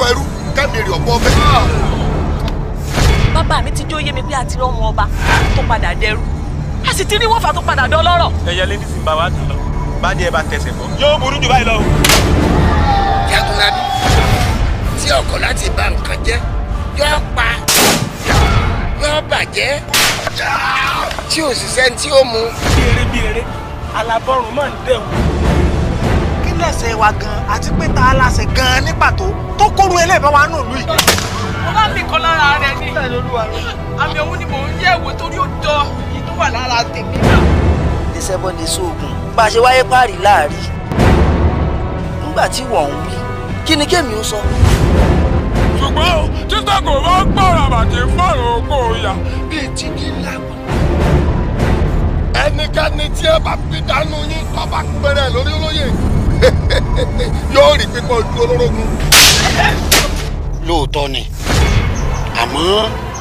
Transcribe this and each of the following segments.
ẹrú kẹ́mi rè ọ̀pọ̀ bẹ́ẹ̀. Bàbá mi ti jó yé mi pé àti rọ́mọ ọba tó padà dẹrú a sì ti rí wọ́n fà tó padà dọ́lọ́rọ̀. ẹyẹ lé ní sì ń bá wa dùn lọ bá díẹ̀ bá tẹsẹ̀ bọ́ yóò burú jù báyìí lọ. Jagunlabi tí ọkọ̀ láti bà nǹkan jẹ́ yóò pa yóò bàjẹ́ tí òṣìṣẹ́ tí ó mu. bí eré alábọ́rùn máa ń dẹ̀wò. kí lẹ́sẹ̀ wa gan àti pé ta aláṣẹ gan ní pàtó tó kóró ẹlẹ́bàá wa nù lù yìí. mo bá mi kan lára rẹ ní àmì òun ni mò ń yẹ̀ wò torí ó jọ èyí tó wà lára tèmi náà. ìṣẹ́bọ ní sóògùn bá a ṣe wáyé páàrí láàrí nígbà tí wọ́n ń wí kí ni kémi ó sọ. ṣùgbọ́n títà kò bá gbọ́ra bàtí fọ́ọ̀rọ̀ oko ìyá. bíi tí kì í lágbó. ẹnikẹ́ni tí ẹ bá fi dánú yín tó bá pẹ́rẹ́ lórí olóyè yóò rí pípọ̀ ojú olórogún. lóòótọ́ ni àmọ́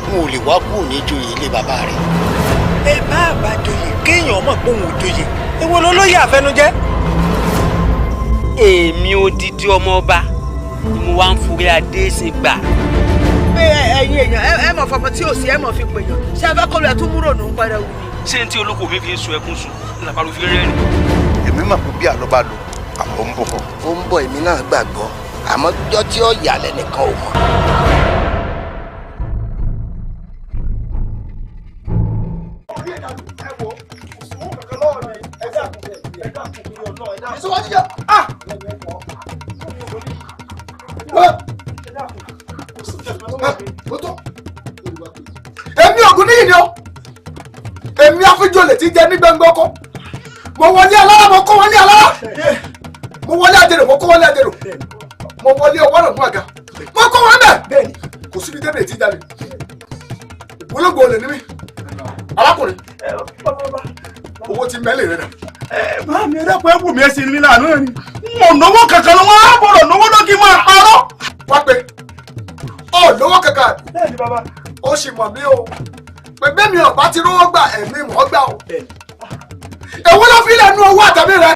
n ò lè wá kúrò ní joyè ilé bàbá rẹ̀. ẹ bá àbá joyè kéèyàn mọ̀ pé òun ò joyè èwo lolóyè àfẹnujẹ́. èmi odidi ọmọ ọba ni mo wá ń forí adé ṣe gbà. pé ẹ̀yin èèyàn ẹ mọ̀ fọmọ tí ò sí ẹ mọ̀ fi pèèyàn ṣé ẹ fẹ́ kọ́ lu ẹ̀ tún múrò nù ń pẹ́rẹ́ wù mí. ṣé n tí olóko mi fi ń sun ẹkún sùn ní làbárò fi rẹ́rìn. èmi mọ̀ pé bí àlọ́ bá lò àbọ̀ ń bọ̀. ó ń bọ̀ èmi náà gbàgbọ́ àmọ́ jọ́ tí ó yà lẹ́nìkan ò mọ̀. èmi ògùn níyì ni ó èmi àfijọ́lẹ̀ ti jẹ ní gbẹngbẹ́ ọkọ mo wọlé alára mo kó wọlé alára mo wọlé àjẹrò mo kó wọlé àjẹrò mo wọlé ọwọ́ náà fún àga mo kó wọn bẹ́ẹ̀ kò síbi tẹ́lẹ̀ tí jáde ìpolongo olè ní mi arákùnrin owó ti mẹ́lẹ̀ rẹ̀ dà. bá mi ẹ̀dá pé wù mí ẹ̀ sì ní lànà ẹ̀ ni mo náwó kankan lọ́wọ́ á bọ̀rọ̀ náwó náà kí n máa parọ́. wá pé ọ lówó kankan bẹ́ẹ̀ ni bàbá. ó sì mọ̀ mí o pé bẹ́ẹ̀ mi ọ̀bá ti rówó gbà ẹ̀mí mọ̀ gbà o. èwo ló fi lẹ́nu owó àtàbí rẹ.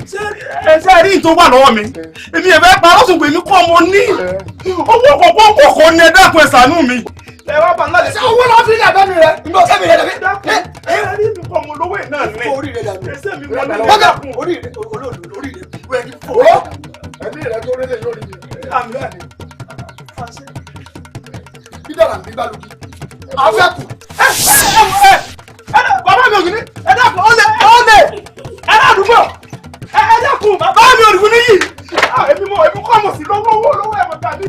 ṣé rí ìtò wà lọ́wọ́ mi èmi ẹ̀ fẹ́ parọ́ ṣùgbọ́n èmi kọ́ mo ní owó kọ̀ọ̀kan ní ẹ dákun ẹ̀ ṣàánú mi. ẹ wá bá ńlá lè ṣé owó ló fi lẹ́nu mi rẹ ìgbà ọ̀sẹ̀ mi rẹ dàbí. ẹ rí mi kọ́ mo lówó ẹ̀ náà ní. orí rẹ dàbí. ẹsẹ̀ mi wọ́n ní wọ́n dàkún orí rẹ olóòlù orí rẹ wẹ́ẹ́ ní fò. ẹbí rẹ tó rẹ́lẹ̀ yóò rí mi. àmì àmì. bí dàrá ń bí gbàlùkì afẹ́kù. bàbá mi ò ní ẹ dákun ọ̀lẹ̀ ẹ ládùúgbò ẹ dákun bàbá mi ò ní yìí èmi kọ́ mo sì lówó ẹ̀ mọ̀ tàbí.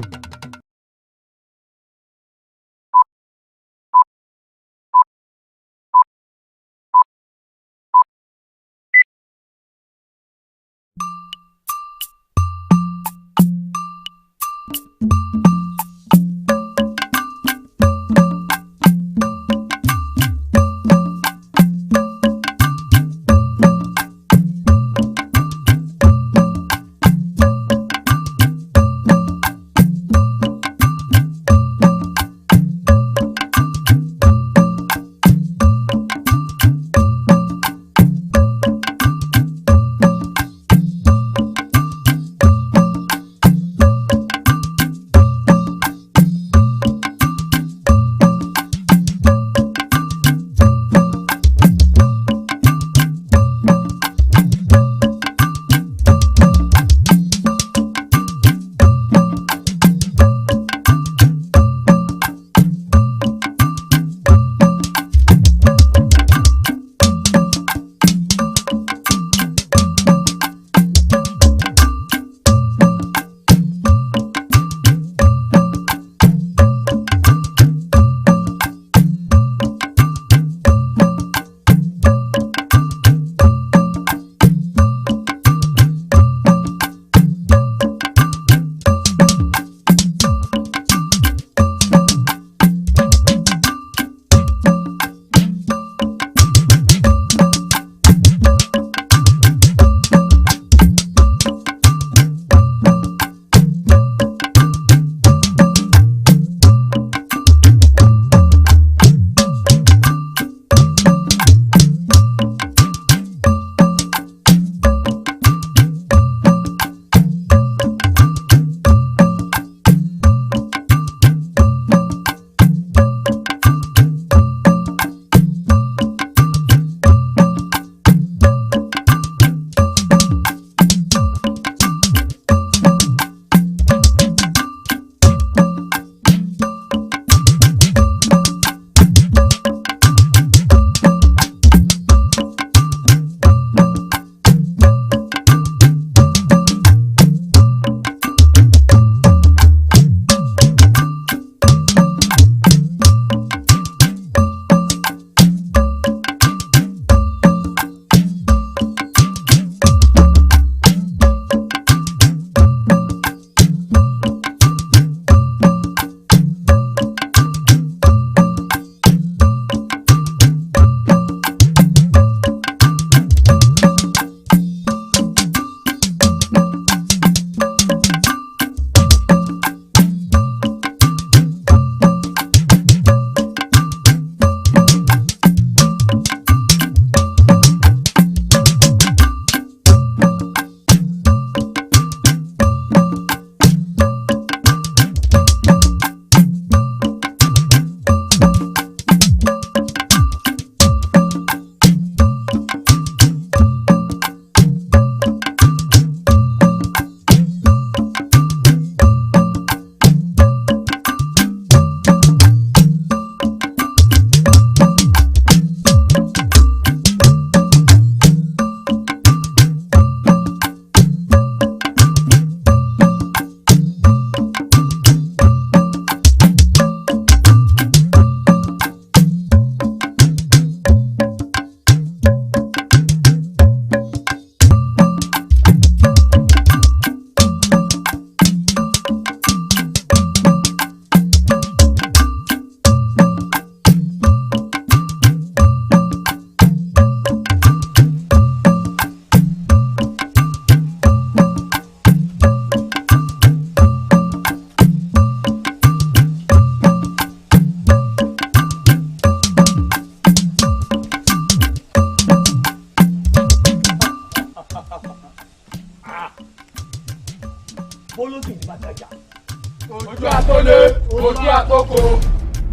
ojú àtòkò.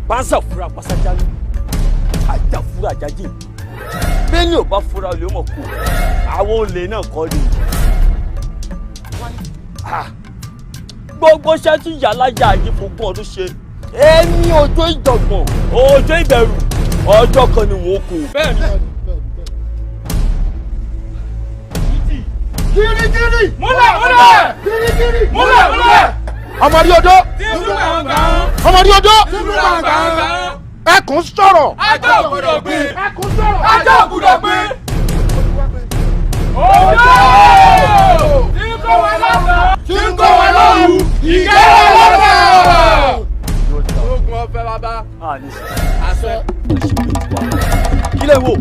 Pánṣá fura pásájálú, ajá fura jájé. Bẹ́ẹ̀ni ò bá fura olè mọ̀ kó, àwọn olè náà kọ́ ni. Gbogbo iṣẹ́ tí yàlájà yìí fogún ọdún ṣe. Èmi òjò ìjọ̀gbọ̀n, òjò ìbẹ̀rù, ọjọ́ kan ni wọ́n kó. Bẹ́ẹ̀ni. Kirikiri! Múlẹ̀! Kirikiri! Múlẹ̀! Ọmọdé odó. Ọmọdé odó. Ẹkùn sọ̀rọ̀. Ajá ògùdọ̀ gbé. Ẹkùn sọ̀rọ̀. Ajá ògùdọ̀ gbé. Odó! Tí ń kó wa lọ́sàn. Tí ń kó wa lọ́rùn. Ìkẹ́ wa lọ́sàn. Ogun ọ̀fẹ́ bàbá. Àṣẹ. Kí lè wò?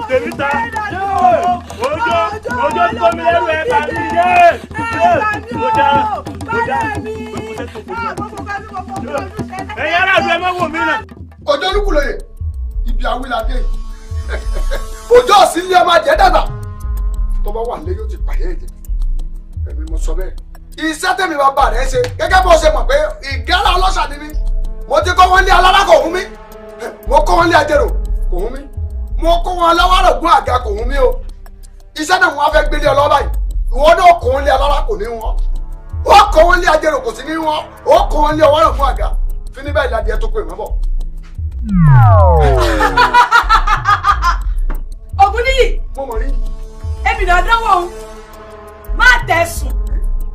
Tèmi ta ojo tó mi lẹ́rù ẹ̀ bá mi yé ọjà ẹ̀yà aráàlú ẹ̀ má wò mí náà. Òjò olúkúlòyè ibi àwílàdé òjò òsì ilé ọmọ àjẹ́ dàgbà tó bá wà lé yóò ti pààyà ẹ̀jẹ̀ ẹ̀mí mo sọ bẹ́ẹ̀. Iṣẹ́ tèmi bàbá rẹ̀ ṣe gẹ́gẹ́ bó ṣe mọ̀ pé ìgárá ọlọ́ṣà ni mí mo ti kọ́ wọn lé alára kò hún mi mo kọ́ wọn lé ajérò kò hún mi mo kó wọn lọ́wọ́rọ̀ gún àga kò hún mi o iṣẹ́ náà wọn fẹ́ gbélé ọlọ́ba yìí ìwọ náà kó wọn lé alára kò ní wọn ó kó wọn lé ajérò kò sí ní wọn ó kó wọn lé ọwọ́rọ̀ gún àga fi ní báyìí ládìẹ tó pè mọ́ bọ̀. Ògúnníyì. Mo mọ̀ rí. Èmi náà dánwò òun má tẹ̀sùn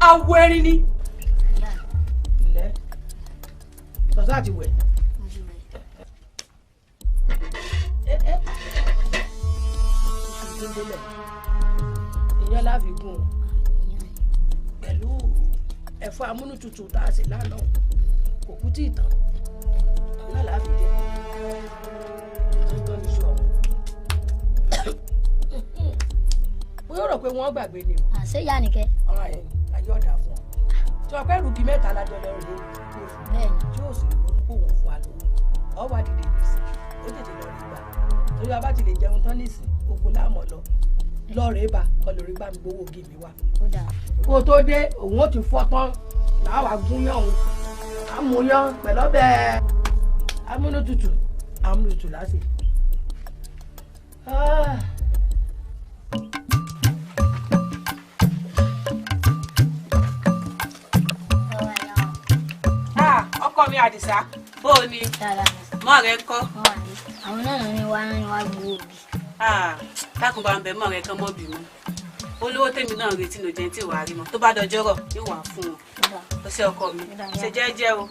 àwọ̀ erin ni. Ǹlẹ́ tọ́sá ti wẹ̀. Ìyẹn láfikún pẹ̀lú ẹ̀fọ́ amúnútutù tá a ṣe lánàá kò kú tí ì tán náà láfi jẹ́ tó ní sọ mo yóò rò pé wọ́n gbàgbé ni o. àṣé ìyá nìkẹ́. ọ̀rọ̀ yẹn ayé ọ̀dà fún ọ tí wọ́n pẹ́ rúgi mẹ́ta lájọ lọ rí bẹ́ẹ̀ni tí yóò sì lórí kó wọ́n fún wa lówó ọ wà dìde gbèsè ó tètè lọ rí gbà torí wa bá ti lè jẹun tán nísìn oko láàmọ̀ lọ lọ́ọ̀rẹ́ bá kọ lórí bá mi gbowó gé mi wá. kó tó dé òun ó ti fọ́ tán làwa gúnyán òun amúyán pẹ̀lọ́bẹ̀ amúnútutù láti. ọkọ mi Àdìsá bó o ní mọ rẹ ńkọ́. àwọn náà ní wá gbowó bí. dákun bá ń bẹ mọ rẹ kán mọ bímọ olówó tèmi náà retí ló jẹ tí ò wá rí mọ tó bá dọjọ́rọ̀ yóò wá fún wọn ó ṣe ọkọ mi ṣe jẹ́jẹ́ o.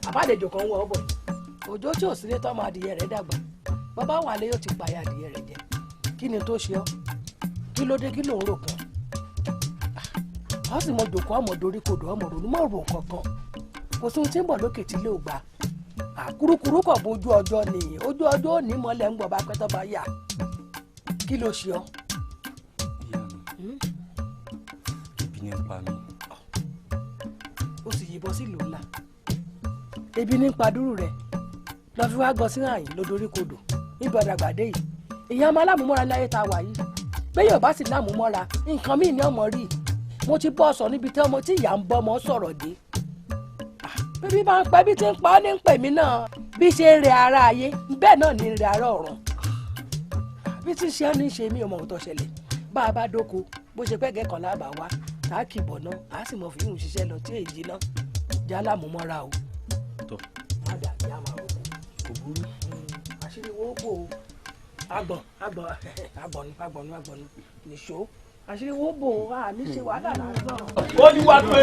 àbálejò kan wọ ọbọ òjò tí ò sílé tọmọ adìyẹ rẹ̀ dàgbà bàbá wà lé yóò ti pààyà adìyẹ rẹ̀ jẹ kí ni tó ṣe ọ́ kí ló dé kí ló ń rò kan ọ sì mọ jòkó ọmọ dorí kodò ọmọ ronú mọ rò kankan kò sí ohun tí ń bọ̀ lókè tí ilé ò gbà àkúrúkúrú kọ̀ bójú ọjọ́ ni ojú ọjọ́ ò ní mọ́lẹ̀ ń gbọ̀ bá pẹ́ tó bá yà kí ló ṣe ọ́. ebi ní pa mí. ó sì yìnbọn sílùú ńlá ebi ní pa dúró rẹ̀ lọ fi wá gbọ́ sí àyìn lódorí kodò níbi ọ̀dàgbàdé yìí ìyá ọmọ alámúmọ́ra láyé tá a wà yìí bẹ́ẹ̀ bá sì lámúmọ́ra nǹkan míì ní ọmọ rí mo ti bọ́ sọ níbi tí ọmọ tí ìyá ń bọ́ ọmọ sọ̀rọ̀ dé bíbí máa ń pẹ́ bí ti ń pa ọ́ ní ń pè mí náà bí ṣe ń rẹ ara ayé bẹ́ẹ̀ náà ní ń rẹ ara ọ̀run bí ti ṣe ní ṣe mí ọmọ òótọ́ ṣẹlẹ̀ bá a bá dóko bó ṣe pẹ́gẹ́ kan lábàá wá tá a kì bọ̀ náà a sì mọ̀ fíìmù ṣiṣẹ́ lọ tí èyí náà já lámúmọ́ra o. tọ́ má dà bí a máa wò ó. kò burú. àṣírí wo bò ó agbọ̀nù nìṣó àṣírí wo bò ó a ní ṣe wàhálà lásán. ó ní wá pé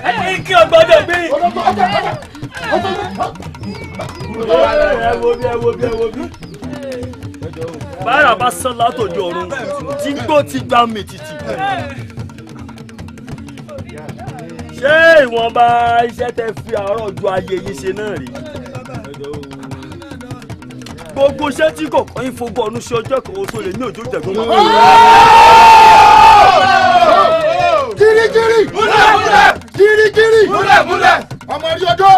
ẹni kí ọgbọ́dọ̀ gbé. ẹ wo bí. báyà bá sán látòjú ọ̀run tí gbó ti gbá mi títì. ṣé ìwọ̀nba iṣẹ́ tẹ fi àárọ̀ ju ayé yín ṣe náà rí? gbogbo iṣẹ́ tí kọ̀ọ̀kan yín fogún ọdún ṣe ọjọ́ kan oṣù lè ní òjò jẹ̀gbọ́n wọn. Gírígírí gírígírí ọmọ rí ọjọ́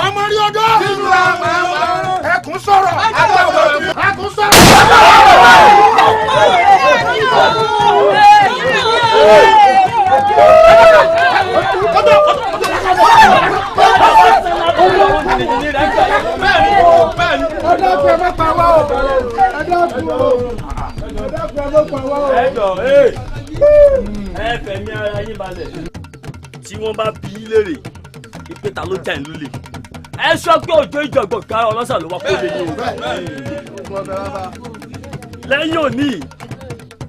ọmọ rí ọjọ́ ẹkùn sọ̀rọ̀ ẹkùn sọ̀rọ̀. Ọ̀dọ́kùn ẹ má pa wá o. Ẹ fẹ̀mí ara yín balẹ̀. Tí wọ́n bá bí í léèrè ìpè ta ló jà ìlú lè. Ẹ sọ pé òjò ìjọ̀gbọ̀n ká ọlọ́sà ló wá kó lè yín o. Lẹ́yìn òní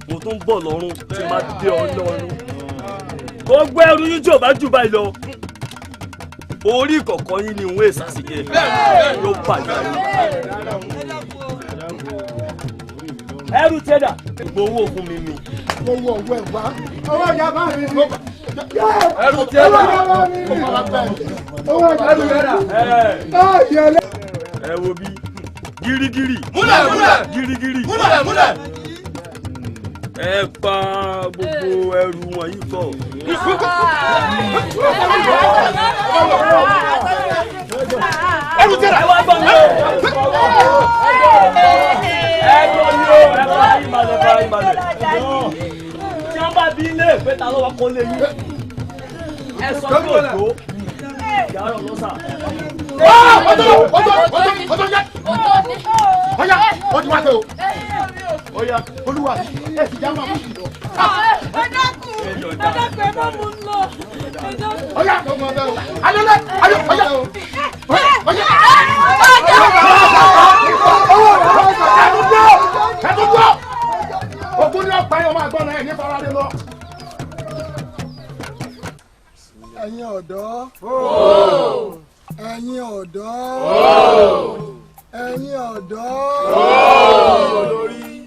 mo tún ń bọ̀ lọ́rùn tí máa dé ọ lọ́rùn. Gbogbo ẹrú yín tí ò bá jù báyìí lọ. Orí ìkọ̀kọ̀ yín ni ìwé ìsàsìkè ló bàjẹ́. Ẹrú tẹ́dà gbowó fún mi ni. Owó ọ̀wọ́ ẹ̀ wá. Owó ìyá bá mi ni. Ẹrú tẹ́dà. Owó ìyá bá mi ni. Ẹ wo bí gírígírí. Múlẹ̀. Gírígírí. Múlẹ̀. Ẹ pa gbogbo ẹrù wọ̀nyí fọ̀. Ẹrú tẹ́lẹ̀. Ẹ wá gbọ́ mi o. Ẹ gbọ́ mi o. Ẹ bá ìmàlẹ̀. Tí wọ́n bá bí ilé ìpè ta lọ́wọ́ kó lè yín. Ẹ sọ pé òjò yàrá ọlọ́sà. Ọjọ́ jẹ́. Ọya ojú wa tẹ o. Ọya olúwa ẹ sì já máa mú sí lọ. Ẹ dákun ẹ má mú un lọ. Ọya ọmọ ọbẹ̀ o. Alọ́lẹ̀ ọya. Ẹ tó gbọ́. Ògún ni ọ̀pá yẹn ọmọ àgbọ̀n náà ẹ̀ ní farade lọ. Ẹ̀yin ọ̀dọ́. Ẹ̀yin ọ̀dọ́. Ẹ̀yin ọ̀dọ́.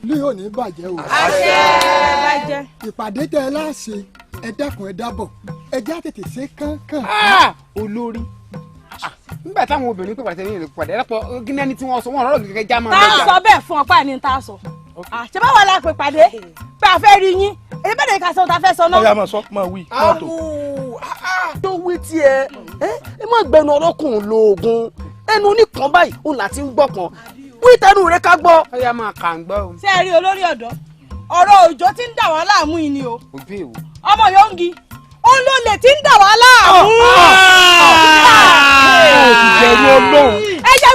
Ní òní bàjẹ́ o. Àṣẹ bàjẹ́. Ìpàdé tẹ ẹ láṣẹ ẹ dákun ẹ dábọ̀ ẹ já tètè ṣe kánkán. Olórí nígbà táwọn obìnrin pè pàtẹ́ ní ìlú pàdé ẹ̀rọ gíní tí wọ́n sọ wọ́n rọrùn gẹ́gẹ́ já máa tá a sọ bẹ́ẹ̀ fún ọpá ẹni tá a sọ. Ṣé báwo la pè pàdé pé a fẹ́ rí yín èyí bẹ́ẹ̀ ni ká sọ ta fẹ́ sọ náà. Ọya máa sọ máa wí. tó wí tiẹ̀ ẹ má gbẹnu ọlọ́kùnrin lóògùn ẹnu oníkan báyìí òun láti ń gbọ́ kan wí tẹnu rẹ ká gbọ́. Ọya máa kà ń gbọ́ o. Ṣé ẹ rí olórí ọ̀dọ́ ọ̀rọ̀ òjò tí ń dà wá láàmú yìí ni o. Òbí èwo. Ọmọ yóò ń ó ló lè tí ń dà wá láàmú. Ìjẹ̀rù Ọlọ́run. Ẹ jẹ́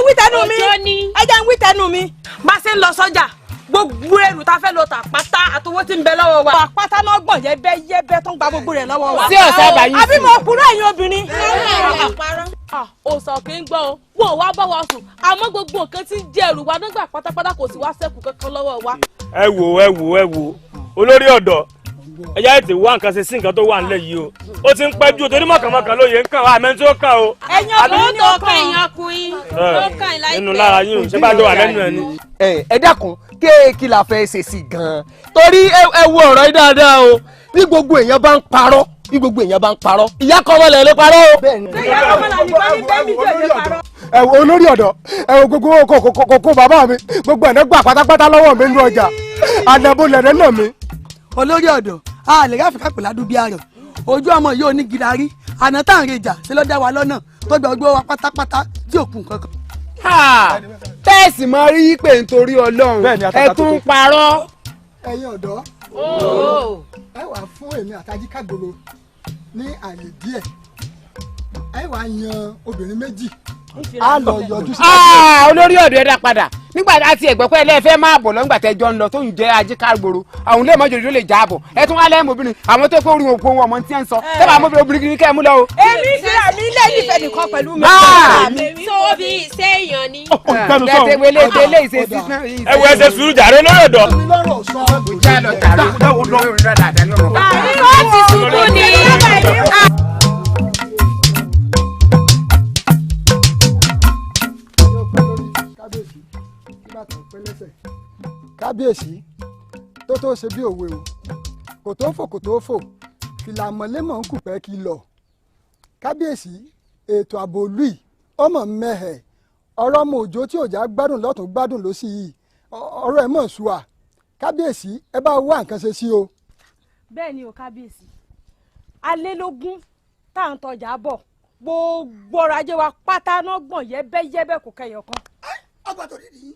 wí tẹnu mi. Bá a ṣe ń lọ sọ́jà gbogbo ẹrù tá a fẹ́ lọ tà pátá àtọwọ́ tí ń bẹ lọ́wọ́ wa. Pátá náà gbọ̀n yẹ́bẹ́ tó ń gba gbogbo rẹ̀ lọ́wọ́ wa. Sí ọ̀sẹ̀ àbáyé sí. Àbí mo kúrò ẹ̀yin obìnrin. Òsàn kì í gbọ́ o wọn ò wá bá wa sùn àmọ́ gbogbo nǹkan tí ń jẹ ẹrù wa nígbà pátápátá kò sí wá ṣẹ́kù kankan lọ́wọ́ wa. Ẹ wò olórí ọ̀dọ́ ẹ jẹ́ ètè wá nǹkan ṣe sí nǹkan tó wà nílẹ̀ yìí o ó ti ń pẹ́ ju torí mọ̀kànmọ́kàn lóye ń kàn wá àmẹ́ tí ó kàn o. ẹ̀yin ọkùnrin tó kàn ẹ̀yin ọkùnrin tó kàn láìpẹ́. inú lára yín o ṣé bá jọ wà lẹ́nu ẹ̀ ni. ẹ dákun kéèkì la fẹ́ ṣe sí gan-an torí ẹ wo ọ̀rọ̀ yìí dáadáa o bí gbogbo èèyàn bá ń parọ́ bí gbogbo èèyàn bá ń parọ́ ìyá kan wọlé lè parọ́ o. ìyá kan wọlé nìkan ní bẹ́ẹ̀ mi tó lè parọ́. ẹ wo olórí ọ̀dọ́ ẹ wo gbogbo kókó bàbá mi gbogbo ẹ̀ gbà pátápátá lọ́wọ́ mi nínú ọjà àdàbò lẹ̀rẹ̀ náà mi. olórí ọ̀dọ́ a lè ráfíkà pẹ̀lú adúbíà rẹ̀ ojú ọmọ yìí ò ní gidari àná tá à ń rejà ṣe ló dá wa lọ́nà tó gbọ́ gbọ́ wa pátápátá tí ò kù kankan. tẹ́ẹ̀sì máa rí pé nítorí ọlọ́run ẹ tún ń parọ́. ẹ̀yin ọ̀dọ́ ẹ wà fún èmi àtàjí kágboro ní àyè díẹ̀ ẹ wà yan obìnrin méjì á lọ yọjú sí. olórí ọ̀dọ́ ẹ dá padà nígbà tí a ti ẹ̀gbọ́ pé ẹlẹ́fẹ́ máa bọ̀ lọ́ngbà tẹ́jọ́ ń lọ tó ń jẹ́ ajé kágboro àwọn ilé ìmọ̀jọ́ ló lè já bọ̀ ẹ tún wá lẹ́yìn obìnrin àwọn tó kó orin òpó wọn ọmọ tí ń sọ tẹ́lẹ̀ àwọn obìnrin kiri kẹ́ ẹ mú lọ o. èmi sì rà mí lé nífẹ̀ẹ́ nìkan pẹ̀lú mi. tó bí iṣẹ́ èèyàn ni. ẹ wo ẹsẹ sùúrù jàre lórí ọ̀dọ́. ó ti ṣubú ni. kábíyèsí tó tó ṣe bí òwe o kò tó fò kò tó fò fìlà mọ̀lẹ́mọ̀ ń kù pẹ́ kí lọ kábíyèsí ètò ààbò ìlú yìí ọmọ mẹ́hẹ̀ ọ̀rọ̀ ọmọ òjò tí òjá gbádùn lọ́tún gbádùn ló sì yìí ọ̀rọ̀ ẹ̀ mọ̀ ṣùà kábíyèsí ẹ bá wá nǹkan ṣe sí o. bẹ́ẹ̀ ni o kábíyèsí alélógún tá à ń tọjà bọ̀ gbogbo ọrọ̀ ajé wa pátá náà gbọ̀n yẹ́bẹ́yẹ́bẹ́ kò kẹyọ̀ kan. ọgbà tó dídì yín.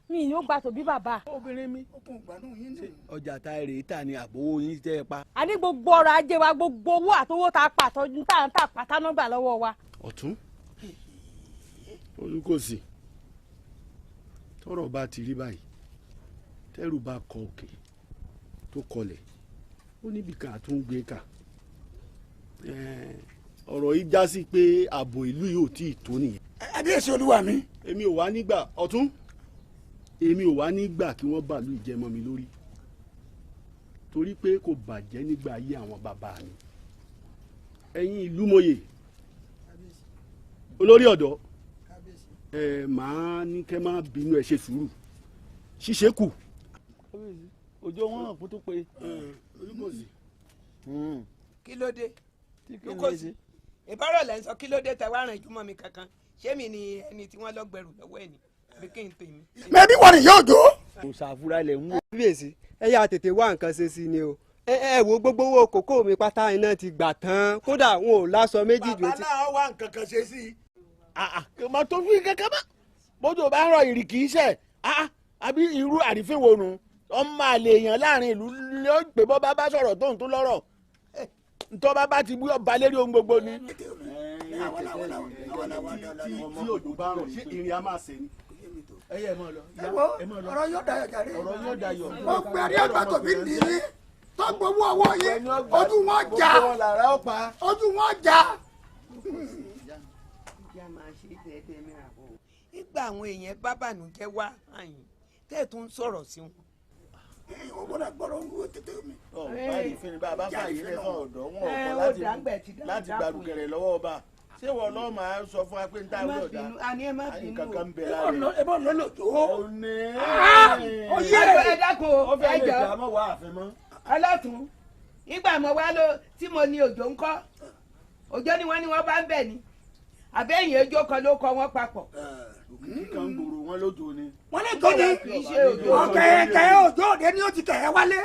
mi ni ó gba tòbí bàbá. obìnrin mi ó kún ìgbàdùn yín ní. ọjà tá a rè é tà ní àbówó yín tẹ́ ẹ pa. a ní gbogbo ọrọ̀ ajé wa gbogbo owó àtowó tá a pàtọ́jú tá à ń tà pátá náà gbà lọ́wọ́ wa. ọ̀tún olùkọ́sì tọ́rọ̀ bá ti rí báyìí tẹ́rù bá kọ òkè tó kọlẹ̀ ó níbi kan àtúngbé kà ọ̀rọ̀ yìí já sí pé ààbò ìlú yìí ò tí ì tó nìyẹn. àbíyèsí olúwa mi. èmi ò wá nígbà ọ̀tún èmi ò wá nígbà kí wọ́n bàlú ìjẹmọ́ mi lórí torí pé kò bàjẹ́ nígbà ayé àwọn bàbá mi ẹ̀yin ìlú mòye olórí ọ̀dọ́ màá ní kẹ́ má bínú ẹ ṣe sùúrù ṣíṣe kù. òjò wọn hàn kó tó pe. olùkọ́sì. kí ló dé olùkọ́sì ìbára lẹ́ ń sọ kí ló dé tẹ wá rìn jùmọ̀ mi kankan ṣé mi ni ẹni tí wọ́n lọ gbẹrù lọ́wọ́ ẹ̀ ni bí kí n pè mí. mẹ́bí wọ́n ní yóò jó. kò ṣàfura lẹ̀ ń wò. kábíyèsí ẹ yà tètè wá nǹkan ṣe sí ni o ẹ wo gbogbo owó kòkó mi pátá iná ti gbà tán kódà wọn ò láṣọ méjì ju bàbá náà wá nǹkan kan ṣe sí i. kò mọ tó fi kankan mọ́ bójú bá ń rọ ìrì kì í ṣe àbí irú àrífín wo nu ọmọ àlè èèyàn láàrin ìlú ló gbé bọ́ bá bá sọ̀rọ̀ tóun tó lọ́rọ̀ ntọ́ bá bá ti bú ọba lérí ohun gbogbo ni. tí òjò bá rọ̀ ṣé ìrìn a máa ṣe ni. ẹyẹ mọ lọ ọ̀rọ̀ yóò dayọ̀ jàre ọ̀rọ̀ yóò dayọ̀. wọ́n pe àrí àgbà tó fi dì í tó gbowó ọwọ́ yín ojú wọn já ojú wọn já. nígbà àwọn èèyàn bá bànújẹ́ wá àyìn tẹ́ ẹ̀ tún sọ̀rọ̀ sí wọn. ò gbọ́dọ̀ gbọ́dọ̀ ń wo tètè mi. báyìí fún mi bá a bá fààyè lẹ́fọ̀n ọ̀dọ́ wọn ọ̀pọ̀ láti gbàdúkẹ̀rẹ̀ lọ́wọ́ ọba ṣé wọn lọ́ọ́ máa sọ fún wa pé n ta ló dá àyìn kankan ń bẹ láàrin. ẹ bọ́ lọ́lọ́ tó. òní ẹ dákun ó fẹ́ lè ẹjọ́ dá mọ́ wá àfin mọ́. ọlọ́tún nígbà mo wá ló tí mo ní òjò ń kọ́ òjò ni wọ́n bá ń bẹ̀ ni àbẹ́yìn ejò kan ló kọ́ wọn papọ̀. òkìkí kan ń gbòòrò wọn lójú ni. wọ́n lè tó ní ọ̀kẹ́ òjò òde ni ó ti kẹ̀ ẹ́ wálé.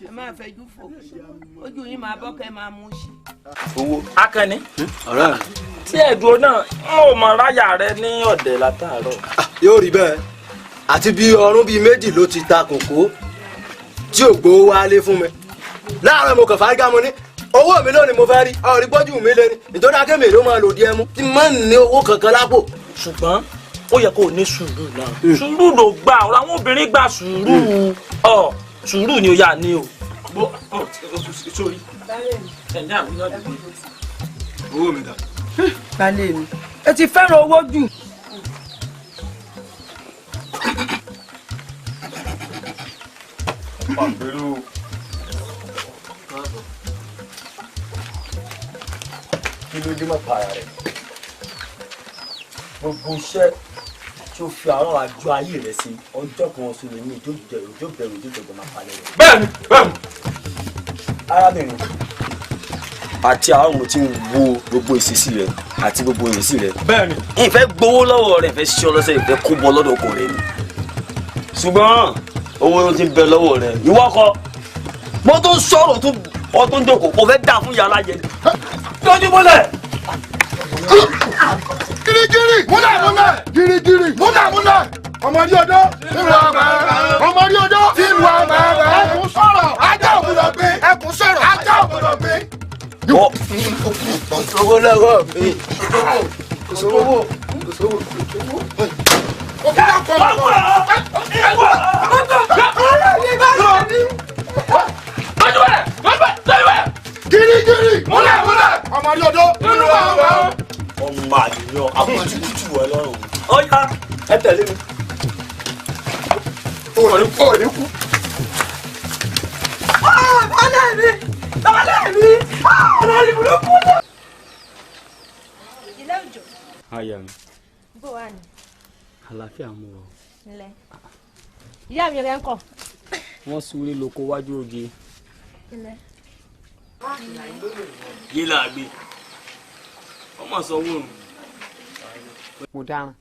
ẹ máa fẹjú fò ojú yín máa bọ́ kẹ́ máa mú sí. owó akẹni ọ̀rẹ́ tí ẹ̀dùn náà mo mọ ráyà rẹ ní ọ̀dẹ̀ látàárọ̀. yóò rí bẹ́ẹ̀ àti bí ọrún bíi méjì ló ti ta kòkó tí ò gbowó wálé fún mi láàárọ̀ mo kàn fárígá mo ní owó mi lónìí mo fẹ́ rí ọ̀rí gbọ́jú mi lé ní nítorí akémi ló máa lò díẹ̀ mú tí má ní owó kankan lápò. ṣùgbọ́n ó yẹ kó o ní sùúrù náà sùúrù ló gbà ọ̀rọ̀ àwọn obìnrin gba sùúrù sùúrù ni ó yà ní o. sórí ẹ̀yìn àwọn yóò dìde. owó mi dà. balẹ̀ mi ẹ ti fẹ́ràn owó jù. Pàgbélú. Kí ló dé má para rẹ̀? Gbogbo iṣẹ́ tí ó fi àwọn àjọ ayé rẹ̀ sí ọjọ́ kan oṣù lè ní ìjọ bẹ̀rù ìjọ jọ̀gbọ̀n máa palẹ̀ rẹ̀. Bẹ́ẹ̀ni, bẹ́ẹ̀ni. Arábìnrin àti àwọn ọmọ tí ń wo gbogbo ìṣesí rẹ̀ àti gbogbo ìrìnsí rẹ̀. Bẹ́ẹ̀ni. Ìfẹ́ gbowó lọ́wọ́ rẹ̀, ìfẹ́ ṣiṣẹ́ ọlọ́sẹ̀, ìfẹ́ kó bọ́ lọ́dọ̀ ọkọ rẹ̀ ni. Ṣùgbọ́n owó ti bẹ lọ́wọ́ rẹ̀. Ìwọ kọ́ mo tó sọ̀rọ̀ tó ń jókòó kò fẹ́ dà fún yàrá yẹn. Lójú mọ́lẹ̀. Girigiri múlẹ̀ girigiri múlẹ̀ ọmọdé ọdọ́ ìlú àbàrà ọmọdé ọdọ́ ìlú àbàrà ẹkùn sọ̀rọ̀ ajá òbúdọ̀ gbé ẹkùn sọ̀rọ̀ ajá òbúdọ̀ gbé. Owó lọ́wọ́ mi. Owó. Girigiri múlẹ̀ ọmọdé ọdọ́ ìlú àbàrà. Ọmọ àyàn àwọn tútù wọ lọ́rùn. Ọ̀yá ẹ tẹ̀lé mi. Òní kú. Bàálẹ̀ mi ọlọ́ọ̀lì burúkú náà. Ilé òjò. Aya mi, Bó wà ní? àlàáfíà mú ọ. Nílẹ̀. Ìyá mi rẹ̀ ń kọ̀. Wọ́n súré lóko wájú oge. Ilẹ̀. Yé làgbé. Ọmọ sọ wọ́n. Mo dáràn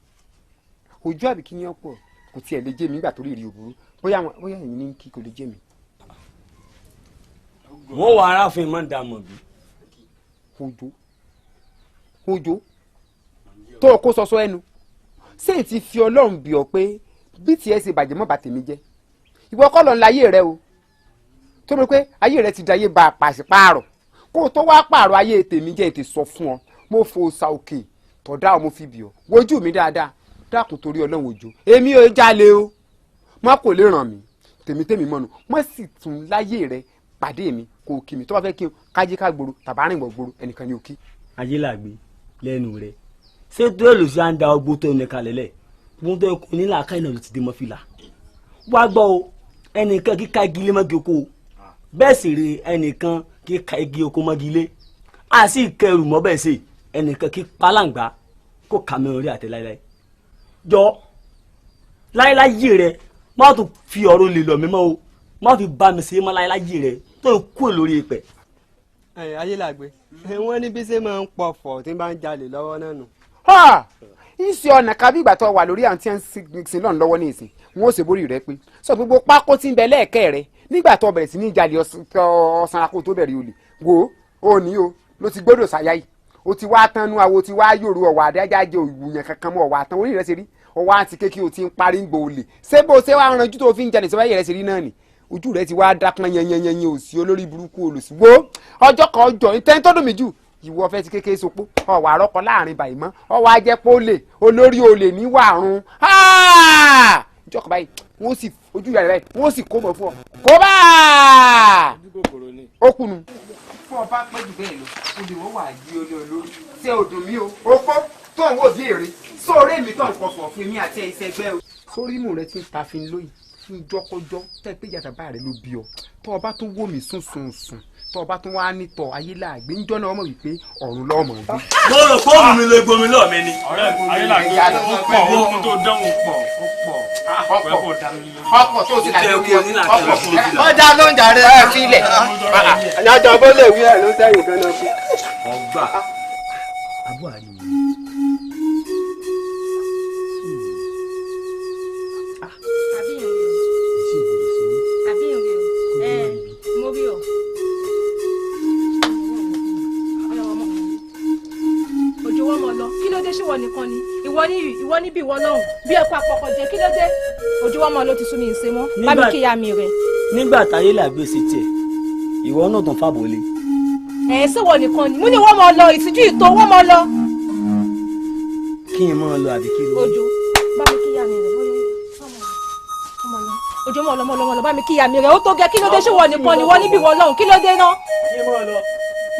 ojú àbí kí ni ọ̀pọ̀ kò tiẹ̀ lè jẹ́ mi nígbà tó rí rí òbúrú bóyá ẹ̀yin ní kí kò lè jẹ́ mi. Wọ́n wà aráàfin máa ń dà mọ̀ bí. Ojo tó o kó sọsọ ẹnu ṣé ti fi Ọlọ́run bí ọ pé bí tiẹ̀ ṣe bàjẹ́ mọ́ bà tèmi jẹ́ ìwọ kọ́ lọ láyé rẹ o tó mọ̀ pé ayé rẹ ti dayé ba pàṣípààrọ̀ kó o tó wá pààrọ̀ ayé tèmi jẹ́ ètè sọ fún ọ mo fò sa òkè tọ̀dá ọmọ fi bì ọ wojú mi dáadáa dákun torí Ọlọ́run Òjó èmi ò jalè o má kò lè ràn mí tèmi mọ́nu mo sì tún láyé rẹ pàdé mi kò kí mi tó bá fẹ́ kí n kájí ká gbòòrò tàbárìn gbọ̀ gbòòrò ẹnìkan ni ò kí. Ayé làgbé lẹ́nu rẹ̀ ṣé tó èlò sí à ń da ọgbó tó ẹnu kalẹ̀ lẹ̀ gbọ́n tó ẹkùn nílà aká ìnáwó ti dé mọ́ fìlà. Wá gbọ́ o ẹnìkan kíka igi lé mọ́gi oko bẹ́ẹ̀ sì rè ẹnìkan kíka igi oko mọ́gi lé a sì kẹrù mọ́ bẹ́ẹ̀ sè ẹnìkan kí palangba kó kàmí orí àtẹ láíláí. Jọ láíláí rẹ má tún fi ọ̀rọ̀ lè lọ mímọ́ o má fi bá mi ṣe é má láíláí rẹ tó kú lórí ìpẹ́. Ayé làgbé wọ́n ní bí ṣe máa ń pọ̀fọ̀ tí bá ń jalè lọ́wọ́ náà nù. ìṣe ọ̀nà kábí ìgbà tó wà lórí àǹtí ẹ̀sìn lọ́n lọ́wọ́ ní ìsìn wọn ò sì borí rẹ pé sọ gbogbo pákó tí ń bẹ lẹ́ẹ̀kẹ́ rẹ nígbà tó bẹ̀rẹ̀ sí ní jalè ọ̀sán akó tó bẹ̀rẹ̀ olè wo ò ní o ló ti gbọ́dọ̀ ṣàyà yìí o ti wá tánú àwo ti wá yòrò ọ̀wà àdájáde òwúyàn kankan mọ́ ọ̀wà àtàn orí rẹ ṣe rí ọwọ́ àti kékeré o ti ń parí ń gbò olè ṣé bó ṣe wá ranjú tó fi ń jalè sọ báyìí rẹ ṣe rí náà ni ojú rẹ ti wá dápọn yanyanyanyan òsì olórí burúkú olùsíwó ọjọ́ kan ọjọ́ ìtẹ́ni tó dùn mí jù ìwọ fẹ́ ti kékeré sopó ọwọ́ àrọ́kọ láàrin báyìí mọ́ ọwọ́ ajẹ́pọ̀ olè olórí olè ní wàrún ìjọkọ̀ báyìí wọ́n sì ojú ìyá rẹ̀ báyìí wọ́n sì kó mọ̀ fún ọ kó bá ó kùnú. fún ọba pẹ́ jù bẹ́ẹ̀ lọ olè wọ́n wà yí olè olórí ṣé odò mi o opó tó ń wò bí èrè sóòrè mi tó ń pọ̀fọ̀ fún mi àti ẹ̀ṣẹ̀ ẹgbẹ́ o. sórí imú rẹ ti ń ta fi ń lóyìn fún jọkọjọ tẹ pé yàtọ̀ bá rẹ ló bí ọ tọ́ ọba tó wò mí sùn tọ́ ọba tó wá nítọ̀ ayé láàgbé ń jọ́nà ọmọ wípé ọ̀run lọ́mọ gbé. mo rò fóònù mi lè gbomi lọ́ọ̀ mi ni. ọ̀rẹ́ ayé làgbé ó pọ̀ ohun tó dánwò pọ̀ ọ̀pọ̀ tó ti láyé orí ọ̀pọ̀. ọjà ló ń jàre ẹ sílẹ̀. alájọ bó lè wí ẹ ló sẹ́yìn kan náà kú. ọgbà abú àríwá. nìkan ni ìwọ níbi ìwọ lọ́hùn bí ẹ̀kọ́ àpọ̀kọ̀ jẹ kí ló dé ojú wọn mọ ló ti sún mi ìṣe mọ́ bá mi kíyà mi rẹ. nígbà táyé làgbé sí tiẹ̀ ìwọ náà tán fàbọ̀ lé. ṣéwọ nìkan ni mo ní wọ́n mọ lọ ìtìjú ìtò wọ́n mọ lọ. kí n máa lọ àbí kí ló. ojú bá mi kíyà mi rẹ ojú mọ lọ bá mi kíyà mi rẹ ó tó gẹ kí ló dé ṣéwọ nìkan ni wọ́n níbi ìwọ lọ́hùn kí ló dé náà.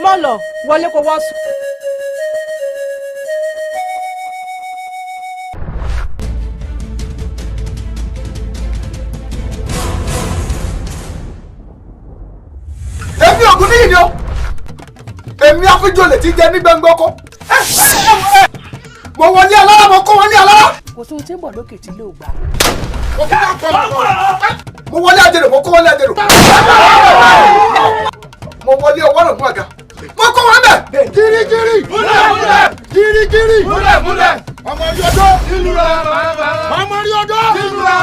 mọ lọ wọlé kó wọ́ sùn. afijolè ti jẹ ní gbẹngbọkọ mo wọlé alára mo kó wọlé alára. kò sí ohun tí ń bọ̀ lókè tí lè gbà. mo wọlé àjèrè mo kó wọlé àjèrè mo wọlé ọwọ́ rẹ̀ fún àga mo kó wọn bẹ̀. Gírígírí múlẹ̀ gírígírí múlẹ̀ ọmọ rí ọdọ́ ìlú ra ọmọ rí ọdọ́ ìlú ra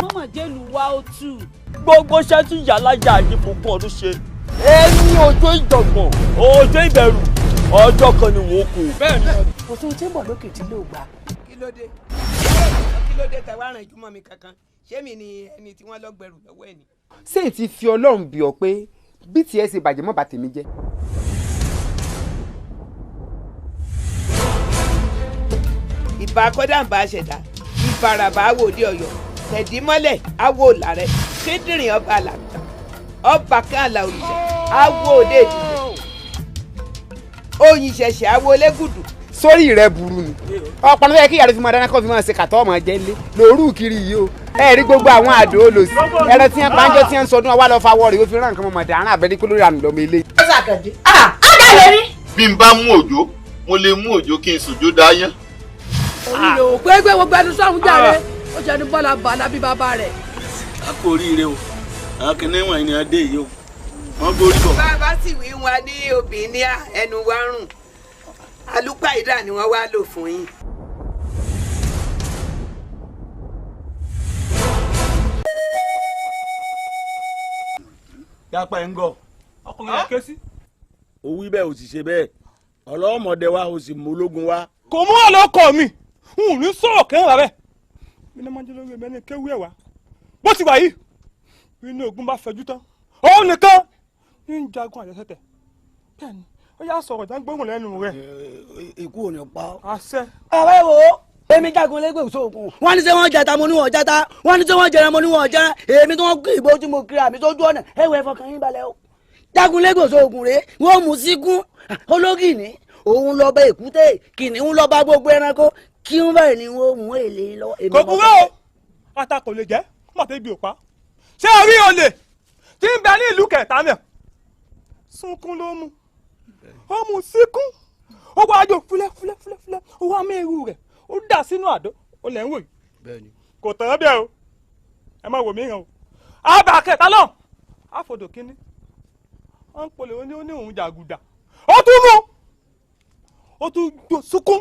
mọ̀mọ́ jẹ́lu wa ó tù. gbogbo iṣẹ́ tí yàlájà yìí fògùn ọdún ṣe ẹni ọjọ́ ìjọ̀gbọ̀n ọjọ́ ìbẹ̀rù ọjọ́ kan ni wọ́n kú. kò sí ohun tí ń bọ̀ lókè tí lè gbà. kí ló dé tẹ wá ràn ìjùmọ̀ mi kankan ṣé mi ni ẹni tí wọ́n lọ gbẹrù lọ́wọ́ ẹ̀ ni. ṣé ì ti fi Ọlọ́run bí ọ pé bí tiẹ̀ ṣe bàjẹ́ mọ́ bá tèmi jẹ́. ìbá kọ́dà ń bá a ṣẹ̀dá ìfarabà á wò dé Ọ̀yọ́ tẹ̀dímọ́lẹ̀ á wò làrẹ̀ kíndìnrín ọba àlàkà ọba kan àlà òrìṣà á wò òde ìdílé oyin ṣẹ̀ṣẹ̀ á wò lẹ́gùdù. sórí rẹ burú ni ọ̀pọ̀ náà yẹ kí ìyàrá fi máa dáná kó fi máa ṣe kàtọ́ ọmọ jẹ́ lé lóru kiri yìí o ẹ rí gbogbo àwọn àdó olòsì ẹran tí wọn pàǹjọ tí wọn ń sọdún ọwọ́ lọ́ọ́ fawọ́ rẹ̀ ó fi rán nǹkan mọ̀mọ́ dàrán àbẹ́ni kó lórí àná lọ́mọ ilé. ó ṣàkàndé ọ̀gá lórí. bí n bá mú òjò mo lè mú òjò kí n sùjó dáyán. onílò gbégbé gbogbo ẹnu sọ́hún jàre ó jẹ́ ní bọ́lá bàálà bí bàbá rẹ̀. a kò ríire o àwọn kìnìún wọ̀nyí ni a dé yìí o wọ́n borí bọ̀. bàbá sì wí wọn ní obìnrin ẹnu wa rùn alúpàìdà ni wọ́n wá lò fún yín. yapa ẹ̀ ń gọ̀ ọkùnrin yẹn ké sí. ó wí bẹ́ẹ̀ ò sì ṣe bẹ́ẹ̀ ọlọ́mọdé wa ó sì mú ológun wa. kò mú àlọ́kọ̀ mi n ò ní sọ̀rọ̀ kẹ́hìn rẹ̀ mi ní máa jẹ́ lórí ẹ̀mí kéwú ẹ̀ wá bó ti wà yìí inú ogun bá fẹjú tán òun nìkan ń jagun àjẹsẹ̀tẹ̀ bẹ́ẹ̀ ni ó yà sọ̀rọ̀ ìdágbóhùn lẹ́nu rẹ̀. ikú ò ní pa ọ́. àṣẹ. ọ̀rẹ́ wo èmi jagun lẹ́gbẹ̀ẹ́ sóògùn wọ́n ní sẹ́ wọ́n jata mo ní wọ́n jata wọ́n ní sẹ́ wọ́n jẹran mo ní wọ́n jẹran èmi tí wọ́n kí ìbò tí mo kiri àmì tó dún ọ̀nà ẹ̀wọ̀ ẹ̀fọ́ kan yín balẹ̀ o. jagun lẹ́gbẹ̀ẹ́ sóògùn rèé wọ́n mú síkún ológìní òun lọ bá èkúté kìnìún lọ bá gbogbo ẹranko kí wọ́n bẹ̀rẹ̀ ni wọ́n mú èlé lọ. kò kúrò ata kò lè jẹ́ mọ̀tẹ́ ibi òpá ṣé orí olè tí ń bẹ ní ìlú kẹta mẹ́ sunkún ló mú ó mú síkún ó wá jò fúlẹ́fúlẹ́fúlẹ́ ó wá mẹ́rù rẹ̀ ó dà sínú àdó ó lẹ́ ń wò yìí kò tẹ̀ ẹ́ bẹ́ẹ̀ o ẹ má wò mí ràn o àbà kẹta náà àfọ̀dọ̀ kínní wọ́n ń polè ó ní òun jàgùdà ó tún mú ó tún jò sunkún